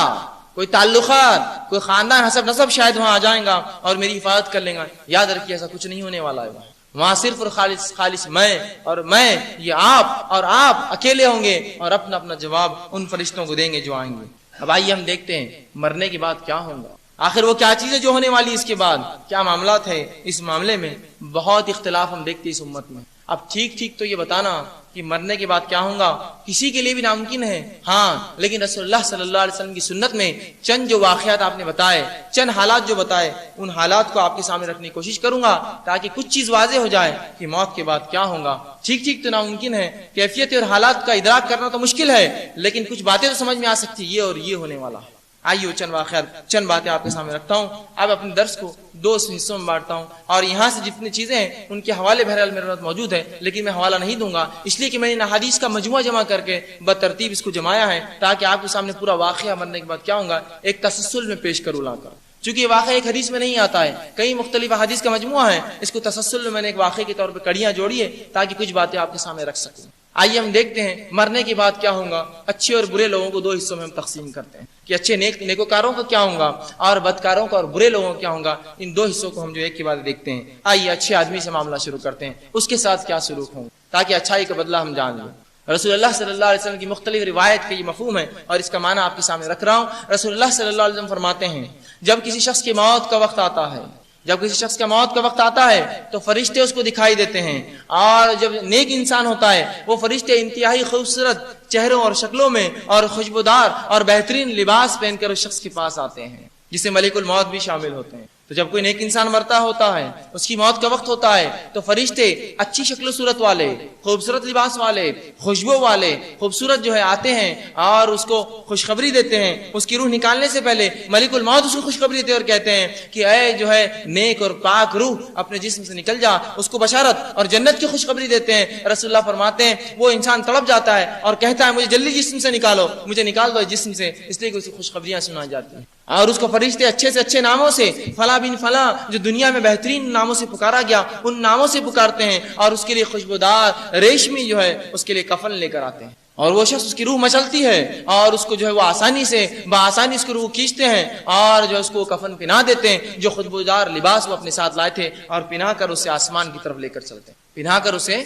کوئی تعلقات، کوئی خاندان حسب نسب شاید وہاں آ جائیں گا اور میری حفاظت کر لیں گا. یاد رکھیے ایسا کچھ نہیں ہونے والا ہے، وہاں صرف اور خالص میں یہ آپ اور آپ اکیلے ہوں گے اور اپنا اپنا جواب ان فرشتوں کو دیں گے جو آئیں گے. اب آئیے ہم دیکھتے ہیں مرنے کے بعد کیا ہوگا، آخر وہ کیا چیز ہے جو ہونے والی، اس کے بعد کیا معاملات ہیں. اس معاملے میں بہت اختلاف ہم دیکھتے ہیں اس امت میں. اب ٹھیک تو یہ بتانا کہ مرنے کے بعد کیا ہوگا کسی کے لیے بھی ناممکن ہے، ہاں، لیکن رسول اللہ صلی اللہ علیہ وسلم کی سنت میں چند جو واقعات آپ نے بتائے، چند حالات جو بتائے، ان حالات کو آپ کے سامنے رکھنے کی کوشش کروں گا تاکہ کچھ چیز واضح ہو جائے کہ موت کے بعد کیا ہوگا. ٹھیک تو ناممکن ہے، کیفیت اور حالات کا ادراک کرنا تو مشکل ہے، لیکن کچھ باتیں تو سمجھ میں آ سکتی یہ اور یہ ہونے والا ہے. آئیے چند واقعات، چند باتیں آپ کے سامنے رکھتا ہوں. اب اپنے درس کو 2 حصوں میں بانٹتا ہوں اور یہاں سے جتنی چیزیں ہیں ان کے حوالے بہرحال میرے پاس موجود ہے، لیکن میں حوالہ نہیں دوں گا اس لیے کہ میں نے احادیث کا مجموعہ جمع کر کے بترتیب اس کو جمایا ہے تاکہ آپ کے سامنے پورا واقعہ مرنے کے بعد کیا ہوگا ایک تسلسل میں پیش کروں لا کر. چونکہ یہ واقعہ ایک حدیث میں نہیں آتا ہے، کئی مختلف احادیث کا مجموعہ ہے، اس کو تسلسل میں نے ایک واقعے کے طور پہ کڑیاں جوڑی ہے تاکہ کچھ باتیں آپ کے سامنے رکھ سکوں. آئیے ہم دیکھتے ہیں مرنے کے بعد کیا ہوگا. اچھے اور برے لوگوں کو 2 حصوں میں ہم تقسیم کرتے ہیں کہ اچھے نیکوکاروں کا کیا ہوگا اور بدکاروں کا اور برے لوگوں کا کیا ہوگا. ان 2 حصوں کو ہم جو ایک کے بعد دیکھتے ہیں. آئیے اچھے آدمی سے معاملہ شروع کرتے ہیں، اس کے ساتھ کیا سلوک ہوں تاکہ اچھائی کا بدلہ ہم جان لیں. رسول اللہ صلی اللہ علیہ وسلم کی مختلف روایت کا یہ مفہوم ہے اور اس کا معنی آپ کے سامنے رکھ رہا ہوں. رسول اللہ صلی اللہ علیہ وسلم فرماتے ہیں جب کسی شخص کی موت کا وقت آتا ہے جب کسی شخص کا موت کا وقت آتا ہے تو فرشتے اس کو دکھائی دیتے ہیں، اور جب نیک انسان ہوتا ہے وہ فرشتے انتہائی خوبصورت چہروں اور شکلوں میں اور خوشبودار اور بہترین لباس پہن کر اس شخص کے پاس آتے ہیں، جس سے ملک الموت بھی شامل ہوتے ہیں۔ تو جب کوئی نیک انسان مرتا ہوتا ہے، اس کی موت کا وقت ہوتا ہے، تو فرشتے اچھی شکل و صورت والے، خوبصورت لباس والے، خوشبو والے، خوبصورت جو ہے آتے ہیں اور اس کو خوشخبری دیتے ہیں۔ اس کی روح نکالنے سے پہلے ملک الموت اس کو خوشخبری دیتے اور کہتے ہیں کہ اے جو ہے نیک اور پاک روح اپنے جسم سے نکل جا، اس کو بشارت اور جنت کی خوشخبری دیتے ہیں۔ رسول اللہ فرماتے ہیں وہ انسان تڑپ جاتا ہے اور کہتا ہے مجھے جلدی جسم سے نکالو، مجھے نکال دو جسم سے، اس لیے کہ اسے خوشخبریاں سنائی جاتی ہیں، اور اس کو فرشتے اچھے سے اچھے ناموں سے، فلاں بن فلاں جو دنیا میں بہترین ناموں سے پکارا گیا ان ناموں سے پکارتے ہیں، اور اس کے لیے خوشبودار ریشمی جو ہے اس کے لیے کفن لے کر آتے ہیں، اور وہ شخص اس کی روح مچلتی ہے اور اس کو جو ہے وہ آسانی سے بآسانی اس کی روح کھینچتے ہیں اور جو اس کو کفن پہنا دیتے ہیں، جو خوشبودار لباس وہ اپنے ساتھ لائے تھے، اور پہنا کر اسے آسمان کی طرف لے کر چلتے ہیں، پہنا کر اسے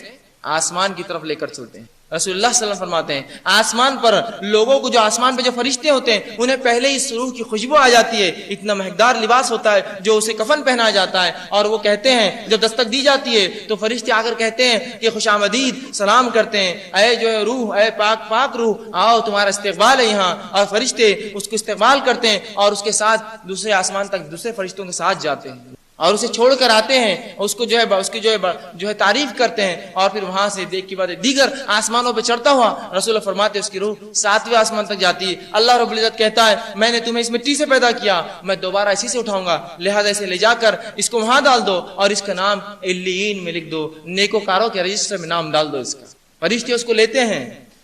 آسمان کی طرف لے کر چلتے ہیں۔ رسول اللہ صلی اللہ علیہ وسلم فرماتے ہیں آسمان پر لوگوں کو، جو آسمان پہ جو فرشتے ہوتے ہیں انہیں پہلے ہی روح کی خوشبو آ جاتی ہے، اتنا مہکدار لباس ہوتا ہے جو اسے کفن پہنایا جاتا ہے، اور وہ کہتے ہیں جب دستک دی جاتی ہے تو فرشتے آ کر کہتے ہیں کہ خوش آمدید، سلام کرتے ہیں، اے جو ہے روح، اے پاک پاک روح، آؤ تمہارا استقبال ہے یہاں، اور فرشتے اس کو استقبال کرتے ہیں اور اس کے ساتھ دوسرے آسمان تک دوسرے فرشتوں کے ساتھ جاتے ہیں اور اسے چھوڑ کر آتے ہیں، اس کو جو ہے اس کی جو ہے تعریف کرتے ہیں، اور پھر وہاں سے دیکھ کے بعد دیگر آسمانوں پہ چڑھتا ہوا رسول اللہ فرماتے ہیں اس کی روح 7ویں آسمان تک جاتی ہے۔ اللہ رب العزت کہتا ہے میں نے تمہیں اس مٹی سے پیدا کیا، میں دوبارہ اسی سے اٹھاؤں گا، لہذا اسے لے جا کر اس کو وہاں ڈال دو اور اس کا نام علیین میں لکھ دو، نیکوکاروں کے رجسٹر میں نام ڈال دو اس کا۔ فرشتے اس کو لیتے ہیں،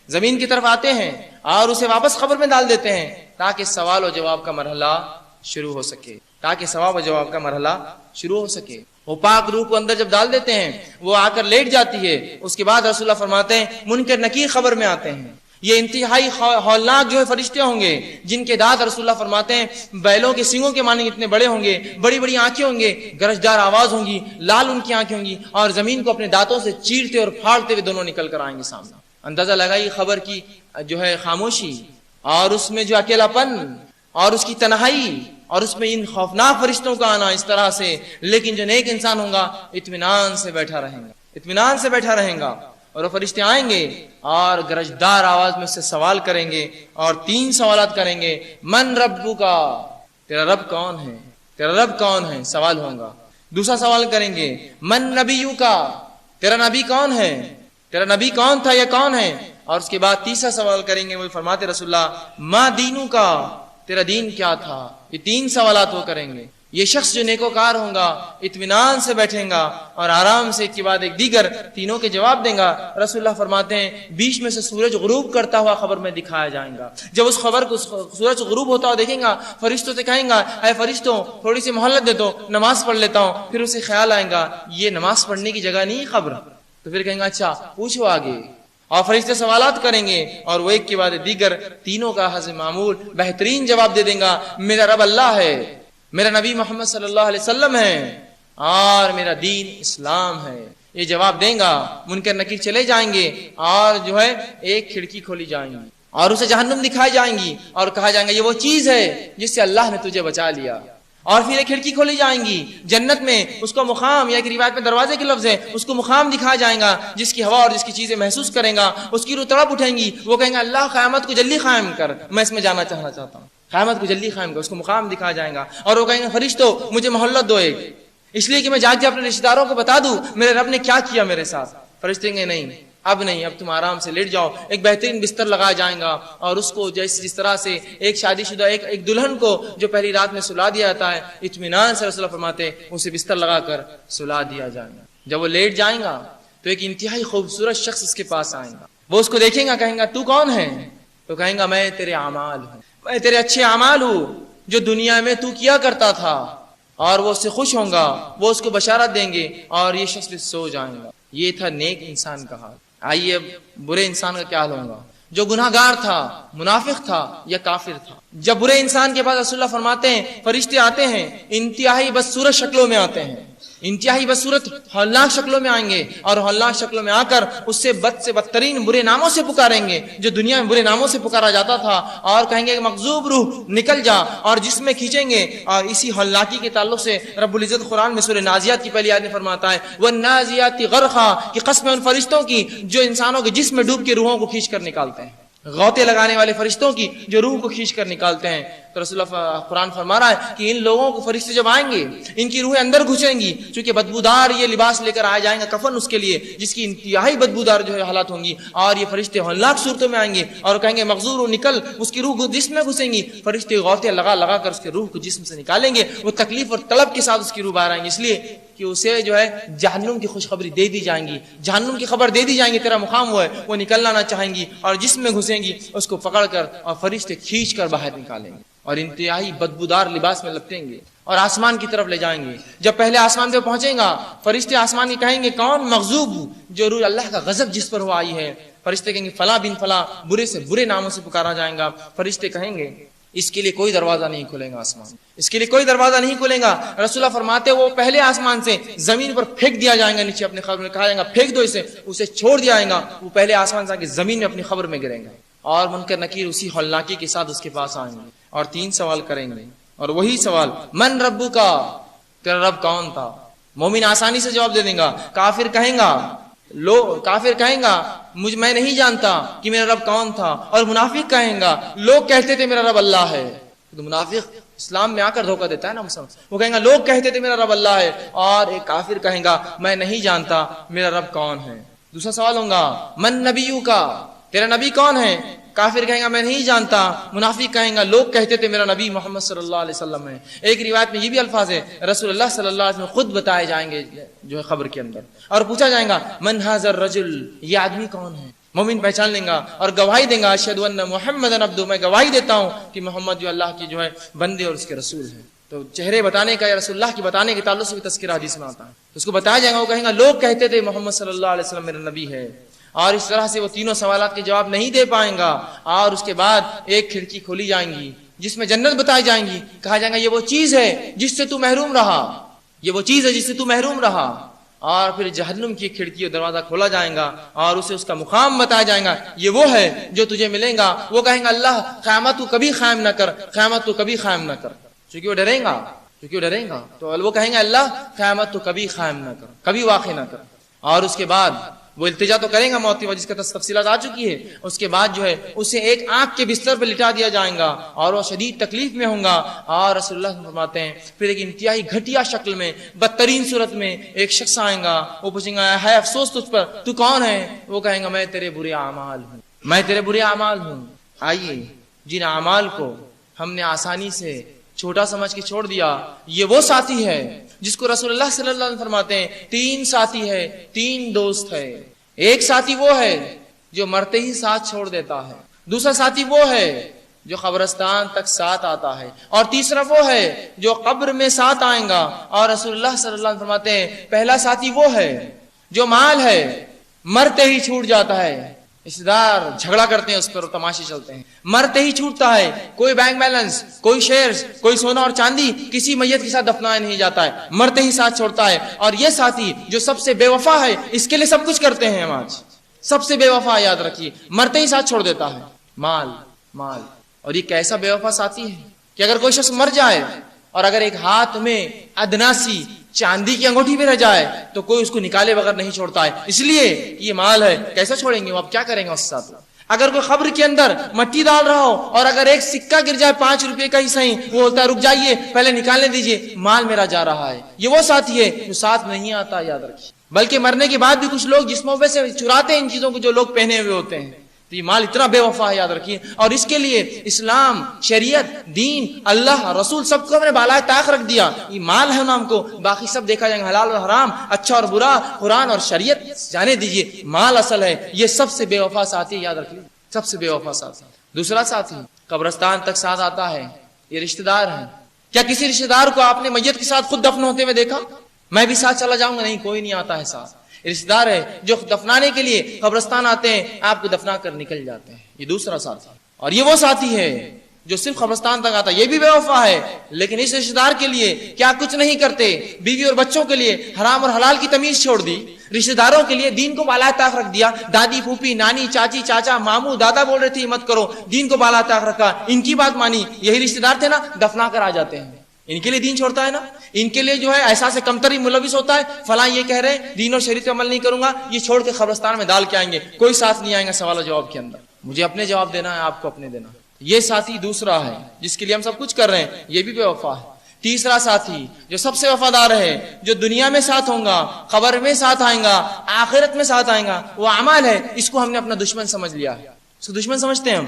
زمین کی طرف آتے ہیں اور اسے واپس قبر میں ڈال دیتے ہیں تاکہ سوال و جواب کا مرحلہ شروع ہو سکے، تاکہ سوال و جواب کا مرحلہ شروع ہو سکے۔ وہ پاک روح کو اندر جب ڈال دیتے ہیں وہ آ کر لیٹ جاتی ہے، اس کے بعد رسول اللہ فرماتے ہیں منکر نکیر خبر میں آتے ہیں، یہ انتہائی ہولناک جو ہے فرشتے ہوں گے جن کے دانت رسول اللہ فرماتے ہیں بیلوں کے سینگوں کے مانند اتنے بڑے ہوں گے، بڑی بڑی آنکھیں ہوں گے، گرجدار آواز ہوں گی، لال ان کی آنکھیں ہوں گی، اور زمین کو اپنے دانتوں سے چیرتے اور پھاڑتے ہوئے دونوں نکل کر آئیں گے سامنے۔ اندازہ لگائی خبر کی جو ہے خاموشی اور اس میں جو اکیلا پن اور اس کی تنہائی اور اس میں ان خوفناک فرشتوں کا آنا اس طرح سے، لیکن جو نیک انسان ہوگا اطمینان سے بیٹھا رہے گا، اطمینان سے بیٹھا رہے گا، اور وہ فرشتے آئیں گے اور گرجدار آواز میں سے سوال کریں گے اور 3 سوالات کریں گے، من ربک، تیرا رب کون ہے، تیرا رب کون ہے، سوال ہوگا۔ دوسرا سوال کریں گے من نبیک، تیرا نبی کون ہے، تیرا نبی کون تھا یا کون ہے، اور اس کے بعد تیسرا سوال کریں گے، وہ فرماتے رسول اللہ ما دینک، تیرا دین کیا تھا۔ یہ 3 سوالات وہ کریں گے۔ یہ شخص جو نیکوکار ہوگا اطمینان سے بیٹھیں گا اور آرام سے ایک کے بعد ایک دیگر تینوں کے جواب دیں گا۔ رسول اللہ فرماتے ہیں بیچ میں سے سورج غروب کرتا ہوا خبر میں دکھایا جائے گا۔ جب اس خبر کو سورج غروب ہوتا ہوا دیکھیں گا فرشتوں سے کہیں گا اے فرشتوں تھوڑی سی مہلت دے دو، نماز پڑھ لیتا ہوں۔ پھر اسے خیال آئے گا یہ نماز پڑھنے کی جگہ نہیں خبر، تو پھر کہیں گا اچھا پوچھو آگے، اور فرشتے سوالات کریں گے اور وہ ایک کے بعد دیگر تینوں کا حسب معمول بہترین جواب دے دیں گا، میرا رب اللہ ہے، میرا نبی محمد صلی اللہ علیہ وسلم ہے، اور میرا دین اسلام ہے۔ یہ جواب دیں گا، منکر نکیر چلے جائیں گے اور جو ہے ایک کھڑکی کھولی جائیں گی اور اسے جہنم دکھائی جائیں گی اور کہا جائیں گا یہ وہ چیز ہے جس سے اللہ نے تجھے بچا لیا، اور پھر ایک کھڑکی کھولی جائیں گی جنت میں، اس کو مقام، یا ایک روایت میں دروازے کے لفظ ہے، اس کو مقام دکھایا جائے گا جس کی ہوا اور جس کی چیزیں محسوس کرے گا، اس کی روح تڑپ اٹھیں گی، وہ کہیں گا اللہ قیامت کو جلدی قائم کر، میں اس میں جانا چاہتا ہوں، قیامت کو جلدی قائم کر، اس کو مقام دکھایا جائے گا، اور وہ کہیں گے فرشتوں مجھے مہلت دو ایک، اس لیے کہ میں جا کے اپنے رشتہ داروں کو بتا دوں میرے رب نے کیا کیا میرے ساتھ۔ فرشتے کہیں گے نہیں اب نہیں، اب تم آرام سے لیٹ جاؤ، ایک بہترین بستر لگایا جائے گا، اور اس کو جس طرح سے ایک شادی شدہ ایک دلہن کو جو پہلی رات میں سلا دیا جاتا ہے اطمینان سے رسول اللہ فرماتے اسے بستر لگا کر سلا دیا جائے گا۔ جب وہ لیٹ جائیں گا تو ایک انتہائی خوبصورت شخص اس کے پاس آئے گا، وہ اس کو دیکھیں گا، کہیں گا تو کون ہے، تو کہیں گا میں تیرے اعمال ہوں، میں تیرے اچھے اعمال ہوں جو دنیا میں تو کیا کرتا تھا، اور وہ اس سے خوش ہوں گا، وہ اس کو بشارت دیں گے اور یہ شخص سو جائیں گا۔ یہ تھا نیک انسان کا حال۔ آئیے اب برے انسان کا کیا حال ہوگا، جو گناہ گار تھا، منافق تھا یا کافر تھا۔ جب برے انسان کے پاس رسول اللہ فرماتے ہیں فرشتے آتے ہیں انتہائی بدصورت شکلوں میں آتے ہیں، انتہائی بدصورت ہولناک شکلوں میں آئیں گے اور ہولناک شکلوں میں آ کر اس سے بدترین برے ناموں سے پکاریں گے جو دنیا میں برے ناموں سے پکارا جاتا تھا، اور کہیں گے کہ مغضوب روح نکل جا، اور جس میں کھینچیں گے۔ اور اسی ہولناکی کے تعلق سے رب العزت قرآن میں سورہ نازیات کی پہلی آیت میں فرماتا ہے والنازیات غرقا، کہ قسم ہے ان فرشتوں کی جو انسانوں کے جسم میں ڈوب کے روحوں کو کھینچ کر نکالتے ہیں، غوطے لگانے والے فرشتوں کی جو روح کو کھینچ کر نکالتے ہیں۔ تو رسول اللہ قرآن فرما رہا ہے کہ ان لوگوں کو فرشتے جب آئیں گے ان کی روحیں اندر گھسیں گی، چونکہ بدبودار یہ لباس لے کر آیا جائیں گا، کفن اس کے لیے جس کی انتہائی بدبودار جو ہے حالات ہوں گی، اور یہ فرشتے ہولناک صورتوں میں آئیں گے اور کہیں گے مغزور نکل، اس کی روح جسم میں گھسیں گی، فرشتے غوطے لگا لگا کر اس کے روح کو جسم سے نکالیں گے، وہ تکلیف اور طلب کے ساتھ اس کی روح باہر آئیں گے، اس لیے کہ اسے جو ہے جہنم کی خوشخبری دے دی جائیں گی، جہنم کی خبر دے دی جائیں گی، تیرا مقام وہ ہے، وہ نکلنا نہ چاہیں گی اور جسم میں گھسیں گی، اس کو پکڑ کر اور فرشتے کھینچ کر باہر نکالیں گے اور انتہائی بدبودار لباس میں لپٹیں گے اور آسمان کی طرف لے جائیں گے۔ جب پہلے آسمان پہ پہنچیں گا فرشتے آسمان کی کہیں گے کون؟ مغضوب، جو روح اللہ کا غضب جس پر ہو آئی ہے۔ فرشتے کہیں گے فلاں بن فلاں، برے سے برے ناموں سے پکارا جائے گا۔ فرشتے کہیں گے اس کے لیے کوئی دروازہ نہیں کھلے گا، آسمان اس کے لیے کوئی دروازہ نہیں کھلے گا۔ رسول اللہ فرماتے وہ پہلے آسمان سے زمین پر پھینک دیا جائے گا، نیچے اپنے قبر میں کہا جائے گا پھینک دو اسے چھوڑ دیا جائے گا، وہ پہلے آسمان سے آ کے زمین میں اپنی قبر میں گریں گے اور منکر نکیر اسی ہولناکی کے ساتھ اس کے پاس آئیں گے اور 3 سوال کریں گے، اور وہی سوال من ربو کا، تیرا رب کون تھا؟ مومن آسانی سے جواب دے دیں گا، کافر کہیں گا میں نہیں جانتا کہ میرا رب کون تھا، اور منافق کہیں گا لوگ کہتے تھے میرا رب اللہ ہے۔ تو منافق اسلام میں آ کر دھوکہ دیتا ہے نا مسلمان، وہ کہیں گا لوگ کہتے تھے میرا رب اللہ ہے، اور ایک کافر کہیں گا میں نہیں جانتا میرا رب کون ہے۔ دوسرا سوال ہوگا من نبیو کا، تیرا نبی کون ہے؟ کافر کہیں گا میں نہیں جانتا، منافق کہیں گا لوگ کہتے تھے میرا نبی محمد صلی اللہ علیہ وسلم ہے۔ ایک روایت میں یہ بھی الفاظ ہے رسول اللہ صلی اللہ علیہ وسلم خود بتائے جائیں گے جو ہے خبر کے اندر، اور پوچھا جائے گا من ھذا الرجل، یہ آدمی کون ہے؟ مومن پہچان لیں گا اور گواہی دیں گا اشہد ان محمدن عبدہ، میں گواہی دیتا ہوں کہ محمد جو اللہ کی جو ہے بندے اور اس کے رسول ہیں۔ تو چہرے بتانے کا یا رسول اللہ کی بتانے کے تعلق سے بھی تذکرہ حدیث میں آتا ہے، تو اس کو بتایا جائے گا، وہ کہیں گا لوگ کہتے تھے محمد صلی اللہ علیہ وسلم میرا نبی ہے، اور اس طرح سے وہ تینوں سوالات کے جواب نہیں دے پائیں گا، اور اس کے بعد ایک کھڑکی کھولی جائیں گی جس میں جنت بتائی جائیں گی، کہا جائے گا یہ وہ چیز ہے جس سے تو محروم رہا، یہ وہ چیز ہے جس سے تو محروم رہا، اور پھر جہنم کی کھڑکی اور دروازہ کھولا جائے گا اور اسے اس کا مقام بتایا جائے گا، یہ وہ ہے جو تجھے ملے گا۔ وہ کہیں گا اللہ قیامت تو کبھی قائم نہ کر، قیامت تو کبھی قائم نہ کر، چونکہ وہ ڈریں گا تو وہ کہیں گے اللہ قیامت تو کبھی قائم نہ کر، کبھی واقع نہ کر، اور اس کے بعد وہ التجا تو کرے گا موت کی، جس کا تفصیلات آ چکی ہے۔ اس کے بعد جو ہے اسے ایک آنکھ کے بستر پہ لٹا دیا جائے گا اور وہ شدید تکلیف میں ہوں گا، اور رسول اللہ فرماتے ہیں پھر ایک انتہائی گھٹیا شکل میں بدترین صورت میں ایک شخص آئے گا، وہ پوچھیں گا ہے افسوس تجھ پر، تو کون ہے؟ وہ کہیں گا میں تیرے برے اعمال ہوں، آئیے جن اعمال کو ہم نے آسانی سے چھوٹا سمجھ کے چھوڑ دیا، یہ وہ ساتھی ہے جس کو رسول اللہ صلی اللہ علیہ وسلم فرماتے ہیں 3 ساتھی ہے، 3 دوست ہے۔ ایک ساتھی وہ ہے جو مرتے ہی ساتھ چھوڑ دیتا ہے، دوسرا ساتھی وہ ہے جو قبرستان تک ساتھ آتا ہے، اور تیسرا وہ ہے جو قبر میں ساتھ آئیں گا، اور رسول اللہ صلی اللہ علیہ وسلم فرماتے ہیں پہلا ساتھی وہ ہے جو مال ہے مرتے ہی چھوٹ جاتا ہے، رشتے دار جھگڑا کرتے ہیں اس پر، تماشے چلتے ہیں، مرتے ہی چھوٹتا ہے، کوئی بینک بیلنس، کوئی شیئرز، کوئی سونا اور چاندی کسی میت کے ساتھ دفنایا نہیں جاتا ہے، مرتے ہی ساتھ چھوڑتا ہے۔ اور یہ ساتھی جو سب سے بے وفا ہے، اس کے لیے سب کچھ کرتے ہیں ہم آج، سب سے بے وفا یاد رکھیے، مرتے ہی ساتھ چھوڑ دیتا ہے، مال۔ اور یہ کیسا بے وفا ساتھی ہے کہ اگر کوئی شخص مر جائے اور اگر ایک ہاتھ میں ادنا سی چاندی کی انگوٹھی بھی رہ جائے تو کوئی اس کو نکالے بغیر نہیں چھوڑتا ہے، اس لیے یہ مال ہے، کیسا چھوڑیں گے؟ وہ اب کیا کریں گے اس کے ساتھ؟ اگر کوئی قبر کے اندر مٹی ڈال رہا ہو اور اگر ایک سکہ گر جائے 5 روپے کا ہی صحیح، وہ ہوتا ہے رک جائیے پہلے نکالنے دیجئے، مال میرا جا رہا ہے۔ یہ وہ ساتھی ہے جو ساتھ نہیں آتا، یاد رکھیے۔ بلکہ مرنے کے بعد بھی کچھ لوگ جسموں پہ سے چراتے ہیں ان چیزوں کو جو لوگ پہنے ہوئے ہوتے ہیں، تو یہ مال اتنا بے وفا ہے، یاد رکھیے۔ اور اس کے لیے اسلام، شریعت، دین، اللہ، رسول سب کو ہم نے بالائے طاق رکھ دیا، یہ مال ہے نام کو، باقی سب دیکھا جائے گا حلال اور حرام، اچھا اور برا، قرآن اور شریعت جانے دیجئے، مال اصل ہے۔ یہ سب سے بے وفا ساتھی، یاد رکھیے، سب سے بے وفا ساتھی۔ دوسرا ساتھی قبرستان تک ساتھ آتا ہے، یہ رشتہ دار ہیں۔ کیا کسی رشتہ دار کو آپ نے میت کے ساتھ خود دفن ہوتے ہوئے دیکھا؟ میں بھی ساتھ چلا جاؤں گا، نہیں، کوئی نہیں آتا ہے ساتھ۔ رشتہ دار ہے جو دفنانے کے لیے قبرستان آتے ہیں، آپ کو دفنا کر نکل جاتے ہیں، یہ دوسرا ساتھی۔ اور یہ وہ ساتھی ہے جو صرف قبرستان تک آتا ہے یہ بھی بے وفا ہے، لیکن اس رشتہ دار کے لیے کیا کچھ نہیں کرتے، بیوی اور بچوں کے لیے حرام اور حلال کی تمیز چھوڑ دی، رشتہ داروں کے لیے دین کو بالا طاق رکھ دیا، دادی پھوپھی نانی چاچی چاچا ماموں دادا بول رہے تھے مت کرو، دین کو بالا طاق رکھا، ان کی بات مانی، یہی رشتہ دار تھے نا دفنا کر آ جاتے ہیں، ان کے لیے دین چھوڑتا ہے نا، ان کے لیے جو ہے احساس کمتری ملوث ہوتا ہے، فلاں یہ کہہ رہے ہیں دین اور شریعت پہ عمل نہیں کروں گا، یہ چھوڑ کے قبرستان میں ڈال کے آئیں گے، کوئی ساتھ نہیں آئیں گا سوال و جواب کے اندر، مجھے اپنے جواب دینا ہے آپ کو اپنے دینا۔ یہ ساتھی دوسرا ہے جس کے لیے ہم سب کچھ کر رہے ہیں، یہ بھی بے وفا ہے۔ تیسرا ساتھی جو سب سے وفادار ہے، جو دنیا میں ساتھ ہوں گا، قبر میں ساتھ آئیں گا، آخرت میں ساتھ آئیں گا، وہ اعمال ہے، اس کو ہم نے اپنا دشمن سمجھ لیا ہے، اس کو دشمن سمجھتے ہیں ہم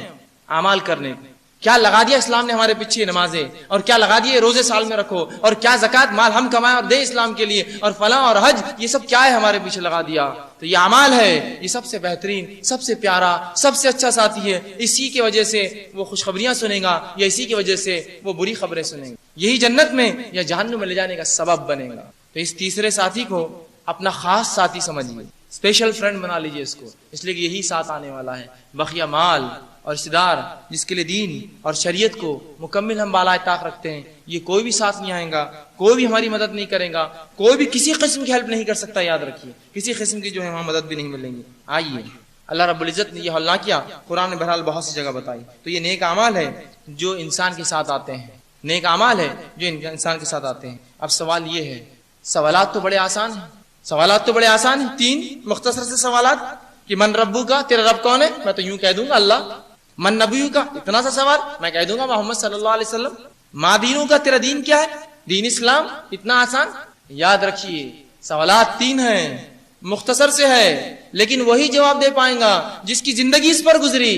اعمال کرنے کو۔ کیا لگا دیا اسلام نے ہمارے پیچھے نمازیں، اور کیا لگا دیے روزے سال میں رکھو، اور کیا زکوٰۃ مال ہم کمائیں اور دیں اسلام کے لیے، اور فلاں اور حج، یہ سب کیا ہے ہمارے پیچھے لگا دیا۔ تو یہ اعمال ہے، یہ سب سے بہترین، سب سے پیارا، سب سے اچھا ساتھی ہے، اسی کی وجہ سے وہ خوشخبریاں سنے گا، یا اسی کی وجہ سے وہ بری خبریں سنے گا، یہی جنت میں یا جہنم میں لے جانے کا سبب بنے گا۔ تو اس تیسرے ساتھی کو اپنا خاص ساتھی سمجھیے، اسپیشل فرینڈ بنا لیجیے اس کو، اس لیے کہ یہی ساتھ آنے والا ہے۔ بقیہ مال اور رشتہ دار جس کے لیے دین اور شریعت کو مکمل ہم بالائے طاق رکھتے ہیں، یہ کوئی بھی ساتھ نہیں آئے گا، کوئی بھی ہماری مدد نہیں کرے گا، کوئی بھی کسی قسم کی ہیلپ نہیں کر سکتا، یاد رکھیے کسی قسم کی جو ہے وہاں مدد بھی نہیں ملیں گی۔ آئیے اللہ رب العزت نے یہ حل نہ کیا، قرآن نے بہرحال بہت سی جگہ بتائی۔ تو یہ نیک اعمال ہے جو انسان کے ساتھ آتے ہیں، نیک اعمال ہے جو انسان کے ساتھ آتے ہیں۔ اب سوال یہ ہے، سوالات تو بڑے آسان ہیں، سوالات تو بڑے آسان ہیں، تین مختصر سے سوالات کہ من ربو کا، تیرا رب کون ہے؟ میں تو یوں کہہ دوں گا اللہ۔ من نبیو کا، اتنا سا سوال میں کہہ دوں گا محمد صلی اللہ علیہ وسلم۔ ما دینو کا، تیرا دین کیا ہے؟ دین اسلام، اتنا آسان۔ یاد رکھیے سوالات تین ہیں، مختصر سے ہے، لیکن وہی جواب دے پائیں گا جس کی زندگی اس پر گزری،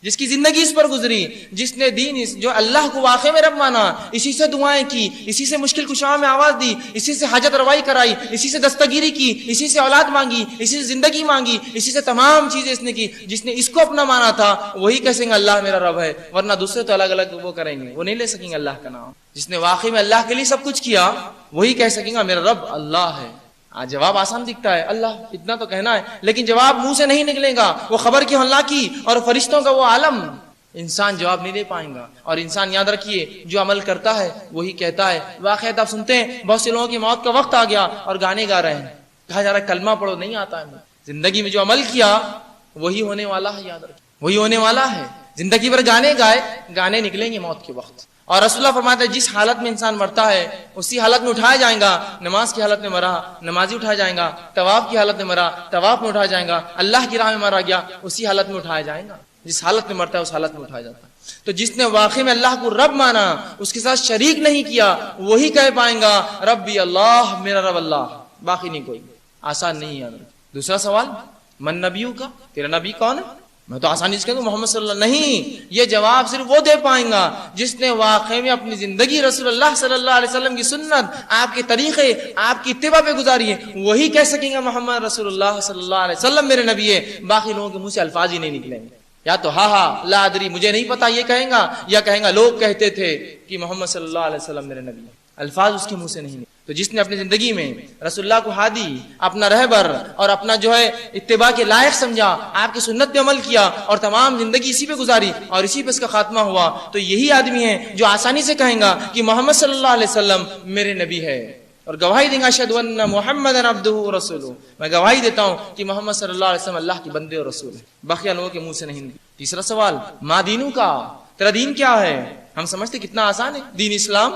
جس کی زندگی اس پر گزری، جس نے دین جو اللہ کو واقع میں رب مانا، اسی سے دعائیں کی، اسی سے مشکل کشاؤں میں آواز دی، اسی سے حاجت روائی کرائی، اسی سے دستگیری کی، اسی سے اولاد مانگی، اسی سے زندگی مانگی، اسی سے تمام چیزیں اس نے کی، جس نے اس کو اپنا مانا تھا وہی کہہ سکیں گے اللہ میرا رب ہے، ورنہ دوسرے تو الگ الگ وہ کریں گے، وہ نہیں لے سکیں گے اللہ کا نام۔ جس نے واقعی میں اللہ کے لیے سب کچھ کیا وہی کہہ سکیں گا میرا رب اللہ ہے۔ جواب آسان دکھتا ہے اللہ، اتنا تو کہنا ہے، لیکن جواب منہ سے نہیں نکلے گا، وہ خبر کی اللہ کی اور فرشتوں کا وہ عالم، انسان جواب نہیں دے پائیں گا۔ اور انسان یاد رکھیے جو عمل کرتا ہے وہی کہتا ہے۔ واقعات آپ سنتے ہیں بہت سے لوگوں کی موت کا وقت آ گیا اور گانے گا رہے ہیں، کہا جا رہا ہے کلمہ پڑھو، نہیں آتا ہے۔ زندگی میں جو عمل کیا وہی ہونے والا ہے، یاد رکھیے وہی ہونے والا ہے۔ زندگی بھر گانے گائے، گانے نکلیں گے موت کے وقت۔ اور رسول اللہ فرماتے ہیں جس حالت میں انسان مرتا ہے اسی حالت میں اٹھایا جائے گا۔ نماز کی حالت میں مرا، نمازی اٹھایا جائے گا، طواف کی حالت میں مرا، طواف میں اٹھایا جائے گا، اللہ کی راہ میں مارا گیا، اسی حالت میں اٹھایا جائے گا۔ جس حالت میں مرتا ہے اس حالت میں اٹھایا جاتا ہے۔ تو جس نے واقعی میں اللہ کو رب مانا، اس کے ساتھ شریک نہیں کیا، وہی کہہ پائیں گا ربی اللہ، میرا رب اللہ، باقی نہیں کوئی۔ آسان نہیں ہے۔ دوسرا سوال من نبیو کا، تیرا نبی کون ہے؟ میں تو آسانی سے کہہ دوں محمد صلی اللہ، نہیں، یہ جواب صرف وہ دے پائیں گا جس نے واقعی میں اپنی زندگی رسول اللہ صلی اللہ علیہ وسلم کی سنت، آپ کے طریقے، آپ کی اتباع پہ گزاری ہے، وہی کہہ سکیں گے محمد رسول اللہ صلی اللہ علیہ وسلم میرے نبی ہے۔ باقی لوگوں کے منہ سے الفاظ ہی نہیں نکلیں گے، یا تو ہاں لا ادری، مجھے نہیں پتا یہ کہیں گا، یا کہیں گا لوگ کہتے تھے کہ محمد صلی اللہ علیہ وسلم میرے نبی ہے۔ الفاظ اس کے منہ سے نہیں۔ تو جس نے اپنی زندگی میں رسول اللہ کو ہادی، اپنا رہبر اور اپنا جو ہے اتباع کے لائق سمجھا، آپ کی سنت پہ عمل کیا اور تمام زندگی اسی پہ گزاری اور اسی پہ اس کا خاتمہ ہوا، تو یہی آدمی ہے جو آسانی سے کہیں گا کہ محمد صلی اللہ علیہ وسلم میرے نبی ہے، اور گواہی دیں گا اشہد ان محمد عبدہ ورسولہ، میں گواہی دیتا ہوں کہ محمد صلی اللہ علیہ وسلم اللہ کے بندے اور رسول ہے۔ باقی لوگوں کے منہ سے نہیں۔ تیسرا سوال ما دینو کا، تیرا دین کیا ہے؟ ہم سمجھتے کتنا آسان ہے، دین اسلام۔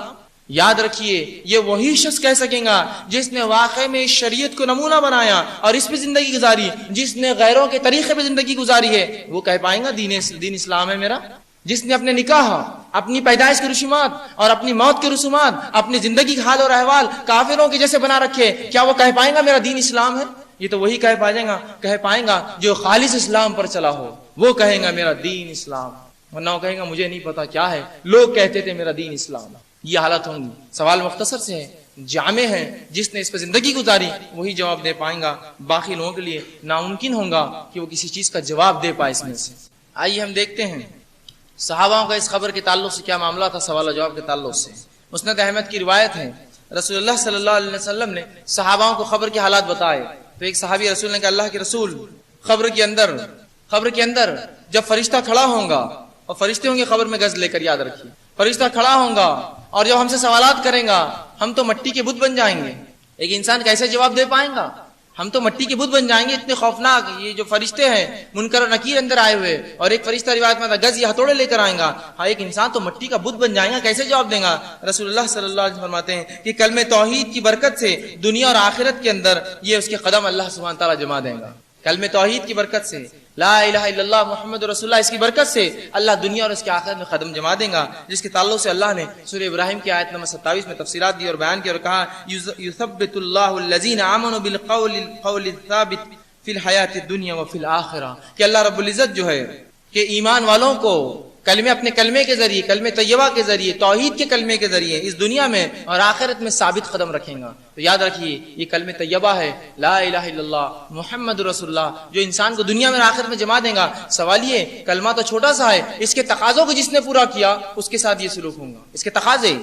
یاد رکھیے یہ وہی شخص کہہ سکیں گا جس نے واقع میں اس شریعت کو نمونہ بنایا اور اس پہ زندگی گزاری، جس نے غیروں کے طریقے پہ زندگی گزاری ہے، وہ کہہ پائیں گا دین اسلام ہے میرا۔ جس نے اپنے نکاح، اپنی پیدائش کے رسومات اور اپنی موت کے رسومات، اپنی زندگی کے حال اور احوال کافروں کے جیسے بنا رکھے، کیا وہ کہہ پائیں گا میرا دین اسلام ہے؟ یہ تو وہی کہہ پائیں گا جو خالص اسلام پر چلا ہو، وہ کہیں گا میرا دین اسلام، ورنہ وہ کہیں گا مجھے نہیں پتا کیا ہے، لوگ کہتے تھے میرا دین اسلام۔ یہ حالت ہوں گی۔ سوال مختصر سے ہے، جامع ہے، جس نے اس پہ زندگی گزاری وہی جواب دے پائیں گا، باقی لوگوں کے لیے ناممکن ہوگا کہ وہ کسی چیز کا جواب دے پائے اس میں سے۔ آئیے ہم دیکھتے ہیں صحابہ کا اس خبر کے تعلق سے کیا معاملہ تھا۔ سوال و جواب کے تعلق سے مسند احمد کی روایت ہے، رسول اللہ صلی اللہ علیہ وسلم نے صحابہ کو خبر کے حالات بتائے، تو ایک صحابی رسول نے کہا اللہ کے رسول، خبر کے اندر جب فرشتہ کھڑا ہوگا اور فرشتے ہوں گے قبر میں گز لے کر، یاد رکھیے فرشتہ کھڑا ہوگا اور جب ہم سے سوالات کریں گا ہم تو مٹی کے بت بن جائیں گے. ایک انسان کیسے جواب دے پائیں گا؟ ہم تو مٹی کے بت بن جائیں گے، اتنے خوفناک. یہ جو فرشتے ہیں منکر اور نکیر اندر آئے ہوئے، اور ایک فرشتہ روایت میں گز یا ہتھوڑے لے کر آئیں گا. ہاں ایک انسان تو مٹی کا بت بن جائے گا، کیسے جواب دیں گا؟ رسول اللہ صلی اللہ علیہ وسلم فرماتے ہیں کہ کلمہ توحید کی برکت سے دنیا اور آخرت کے اندر یہ اس کے قدم اللہ سبحانہ تعالیٰ جما دیں گا. کلمہ توحید کی برکت سے، لا الہ الا اللہ محمد رسول اللہ، اس کی برکت سے اللہ دنیا اور اس کے آخرت میں قدم جما دیں گا. جس کے تعلق سے اللہ نے سورہ ابراہیم کی آیت نمبر 27 میں تفسیرات دی اور بیان کیا اور کہا یثبت اللہ الذین آمنوا بالقول الثابت فی الحیات الدنیا وفی الآخرہ، کہ اللہ رب العزت جو ہے کہ ایمان والوں کو اپنے کلمے کے ذریعے، کلمہ طیبہ کے ذریعے، توحید کے کلمے کے ذریعے اس دنیا میں اور آخرت میں ثابت قدم رکھیں گا. تو یاد رکھیے یہ کلمہ طیبہ ہے، لا الہ الا اللہ محمد رسول اللہ، جو انسان کو دنیا میں اور آخرت میں جما دیں گا. سوال یہ کلمہ تو چھوٹا سا ہے، اس کے تقاضوں کو جس نے پورا کیا اس کے ساتھ یہ سلوک ہوگا. اس کے تقاضے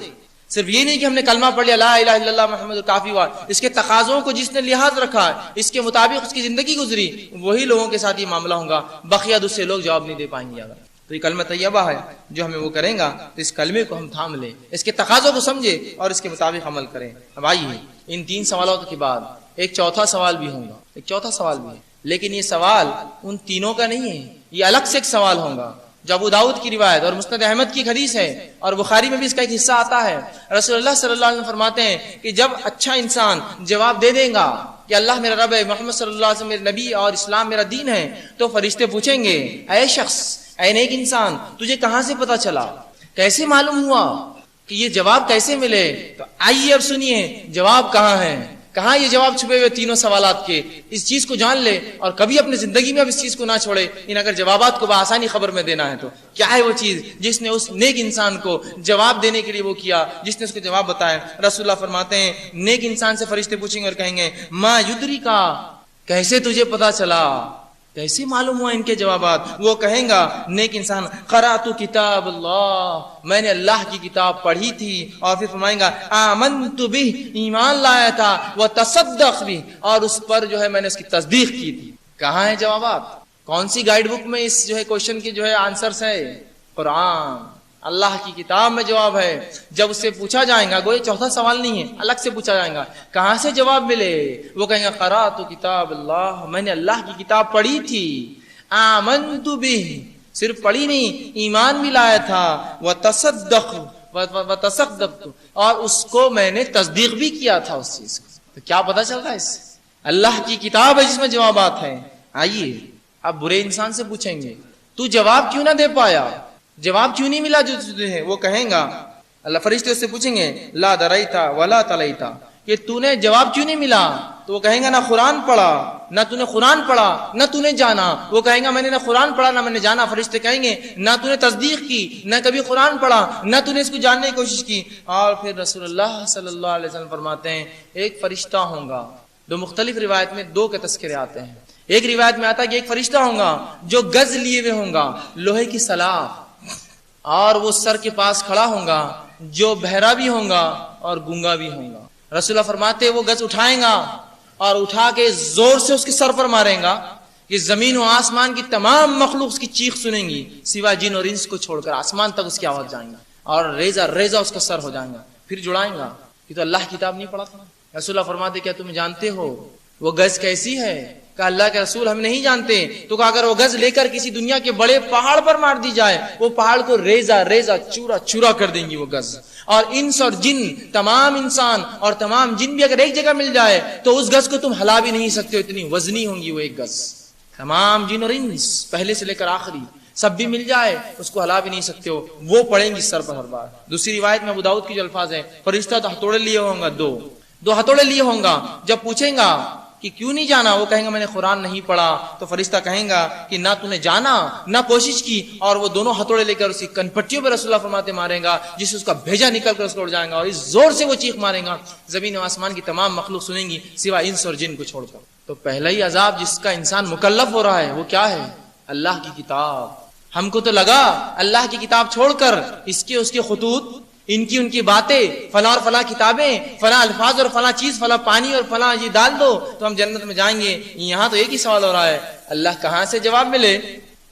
صرف یہ نہیں کہ ہم نے کلمہ پڑھ لیا لا الہ الا اللہ محمد کافی ہوا، اس کے تقاضوں کو جس نے لحاظ رکھا، اس کے مطابق اس کی زندگی گزری، وہی لوگوں کے ساتھ یہ معاملہ ہوگا. بقیہ دوسرے لوگ جواب نہیں دے پائیں گے. تو یہ کلمہ طیبہ ہے جو ہمیں وہ کریں گا، تو اس کلمے کو ہم تھام لیں، اس کے تقاضوں کو سمجھے اور اس کے مطابق عمل کریں. اب آئیے ان 3 سوالوں کے بعد ایک چوتھا سوال بھی ہوگا، ایک چوتھا سوال بھی ہے، لیکن یہ سوال ان تینوں کا نہیں ہے، یہ الگ سے ایک سوال ہوگا جو ابو داؤد کی روایت اور مسند احمد کی حدیث ہے اور بخاری میں بھی اس کا ایک حصہ آتا ہے. رسول اللہ صلی اللہ علیہ وسلم فرماتے ہیں کہ جب اچھا انسان جواب دے دے گا کہ اللہ میرا رب ہے، محمد صلی اللہ علیہ وسلم میرے نبی اور اسلام میرا دین ہے، تو فرشتے پوچھیں گے اے شخص، اے نیک انسان، تجھے کہاں سے پتا چلا، کیسے معلوم ہوا کہ یہ جواب کیسے ملے؟ تو آئیے اب سنیے جواب کہاں ہے، کہاں یہ جواب چھپے ہوئے تینوں سوالات کے. اس چیز کو جان لے اور کبھی اپنی زندگی میں اب اس چیز کو نہ چھوڑے. ان اگر جوابات کو بآسانی خبر میں دینا ہے تو کیا ہے وہ چیز جس نے اس نیک انسان کو جواب دینے کے لیے وہ کیا، جس نے اس کو جواب بتایا؟ رسول اللہ فرماتے ہیں نیک انسان سے فرشتے پوچھیں گے اور کہیں گے ما یدری کا، کیسے تجھے پتا چلا، کیسے معلوم ہوا ان کے جوابات؟ وہ کہیں گا نیک انسان قرأت کتاب اللہ، میں نے اللہ کی کتاب پڑھی تھی. اور پھر فرمائیں گا آمنت بہ، ایمان لایا تھا، وتصدق بہ، اور اس پر جو ہے میں نے اس کی تصدیق کی تھی. کہاں ہے جوابات؟ کون سی گائیڈ بک میں اس جو ہے کوشچن کی جو ہے آنسرز ہے؟ قرآن، اللہ کی کتاب میں جواب ہے. جب اس سے پوچھا جائے گا، گویا چوتھا سوال نہیں ہے، الگ سے پوچھا جائے گا کہاں سے جواب ملے؟ وہ کہیں گا قرأت کتاب اللہ، میں نے اللہ کی کتاب پڑھی تھی. آمنت بہ، صرف پڑھی نہیں ایمان بھی لایا تھا. وتصدقت، اور اس کو میں نے تصدیق بھی کیا تھا اس چیز کو. تو کیا پتا چل رہا ہے اس سے؟ اللہ کی کتاب ہے جس میں جوابات ہیں. آئیے اب برے انسان سے پوچھیں گے تو جواب کیوں نہ دے پایا، جواب کیوں نہیں ملا جو تجھے؟ وہ کہیں گا، اللہ فرشتے اس سے پوچھیں گے لا دریتا ولا تلیتا، کہ تو نے جواب کیوں نہیں ملا؟ تو وہ کہیں گا نہ قرآن پڑھا، نہ تو نے قرآن پڑھا، نہ تو نے جانا. وہ کہیں گا میں نے نہ قرآن پڑھا نہ میں نے جانا. فرشتے کہیں گے نہ تو نے تصدیق کی، نہ کبھی قرآن پڑھا، نہ تو نے اس کو جاننے کی کوشش کی. اور پھر رسول اللہ صلی اللہ علیہ وسلم فرماتے ہیں ایک فرشتہ ہوگا. دو مختلف روایت میں 2 کے تذکرے آتے ہیں. ایک روایت میں آتا ہے کہ ایک فرشتہ ہوگا جو گز لیے ہوئے ہوگا، لوہے کی سلاخ، اور وہ سر کے پاس کھڑا ہوگا، جو بہرا بھی ہوگا اور گونگا بھی ہوگا. رسول اللہ فرماتے وہ گز اٹھائیں گا اور اٹھا کے زور سے اس کے سر پر ماریں گا کہ زمین و آسمان کی تمام مخلوق اس کی چیخ سنیں گی سوائے جن اور انس کو چھوڑ کر. آسمان تک اس کی آواز جائیں گا اور ریزہ ریزہ اس کا سر ہو جائیں گا. پھر جڑائیں گا کہ تو اللہ کی کتاب نہیں پڑھا تھا. رسول اللہ فرماتے کیا تم جانتے ہو وہ گز کیسی ہے؟ کہ اللہ کے رسول ہم نہیں جانتے. تو اگر وہ گز لے کر کسی دنیا کے بڑے پہاڑ پر مار دی جائے، وہ پہاڑ کو ریزہ ریزہ چورا چورا کر دیں گی وہ گز. اور انس اور جن، تمام انسان اور تمام جن بھی اگر ایک جگہ مل جائے تو اس گز کو تم ہلا بھی نہیں سکتے، اتنی وزنی ہوں گی وہ ایک گز. تمام جن اور انس پہلے سے لے کر آخری سب بھی مل جائے اس کو ہلا بھی نہیں سکتے ہو، وہ پڑیں گی سر پر ہر بار. دوسری روایت میں ابو داؤد کی جو الفاظ ہیں، فرشتہ تو ہتھوڑے لیے ہوں گا، دو ہتھوڑے لیے ہوں گا. جب پوچھیں گا کہ کیوں نہیں جانا، وہ کہیں گا میں نے قرآن نہیں پڑھا. تو فرشتہ کہیں گا کہ نہ تو نے جانا نہ کوشش کی، اور وہ دونوں ہتھوڑے لے کر اسی کنپٹیوں پہ رسول اللہ فرماتے ماریں گا جس سے اس کا بھیجا نکل کر اس کو اڑ جائے گا، اور اس زور سے وہ چیخ ماریں گا زمین و آسمان کی تمام مخلوق سنیں گی سوائے انس اور جن کو چھوڑ کر. تو پہلا ہی عذاب جس کا انسان مکلف ہو رہا ہے وہ کیا ہے؟ اللہ کی کتاب. ہم کو تو لگا اللہ کی کتاب چھوڑ کر اس کے خطوط، ان کی باتیں، فلاں اور فلاں کتابیں، فلاں الفاظ اور فلاں چیز، فلاں پانی اور فلاں یہ ڈال دو تو ہم جنت میں جائیں گے. یہاں تو ایک ہی سوال ہو رہا ہے اللہ کہاں سے جواب ملے.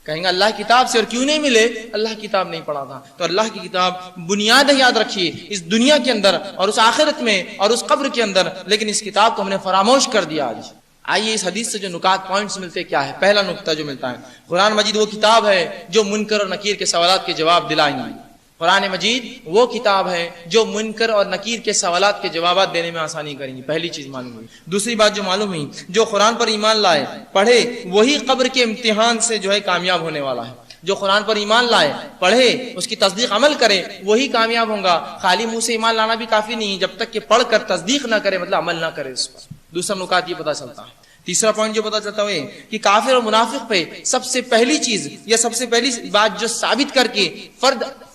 کہیں گے اللہ کی کتاب سے، اور کیوں نہیں ملے؟ اللہ کی کتاب نہیں پڑھا تھا۔ تو اللہ کی کتاب بنیاد ہے، یاد رکھیے، اس دنیا کے اندر اور اس آخرت میں اور اس قبر کے اندر، لیکن اس کتاب کو ہم نے فراموش کر دیا آج۔ آئیے اس حدیث سے جو نکات پوائنٹس ملتے کیا ہے؟ پہلا نکتہ جو ملتا ہے، قرآن مجید وہ کتاب ہے جو منکر اور نکیر کے سوالات کے جواب دلائیں گی۔ قرآن مجید وہ کتاب ہے جو منکر اور نکیر کے سوالات کے جوابات دینے میں آسانی کریں گی، پہلی چیز معلوم ہوئی۔ دوسری بات جو معلوم ہوئی، جو قرآن پر ایمان لائے، پڑھے، وہی قبر کے امتحان سے جو ہے کامیاب ہونے والا ہے۔ جو قرآن پر ایمان لائے، پڑھے، اس کی تصدیق عمل کرے، وہی کامیاب ہوگا۔ خالی منہ سے ایمان لانا بھی کافی نہیں، جب تک کہ پڑھ کر تصدیق نہ کرے، مطلب عمل نہ کرے اس پر۔ دوسرا نکات یہ پتہ چلتا ہے۔ تیسرا پوائنٹ جو پتا چلتا ہے کہ کافر اور منافق پہ سب سے پہلی چیز یا سب سے پہلی بات جو ثابت کر کے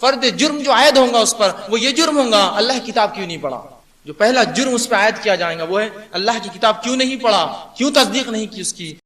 فرد جرم جو عائد ہوگا اس پر، وہ یہ جرم ہوگا اللہ کی کتاب کیوں نہیں پڑھا۔ جو پہلا جرم اس پہ عائد کیا جائے گا وہ ہے اللہ کی کتاب کیوں نہیں پڑھا، کیوں تصدیق نہیں کی اس کی۔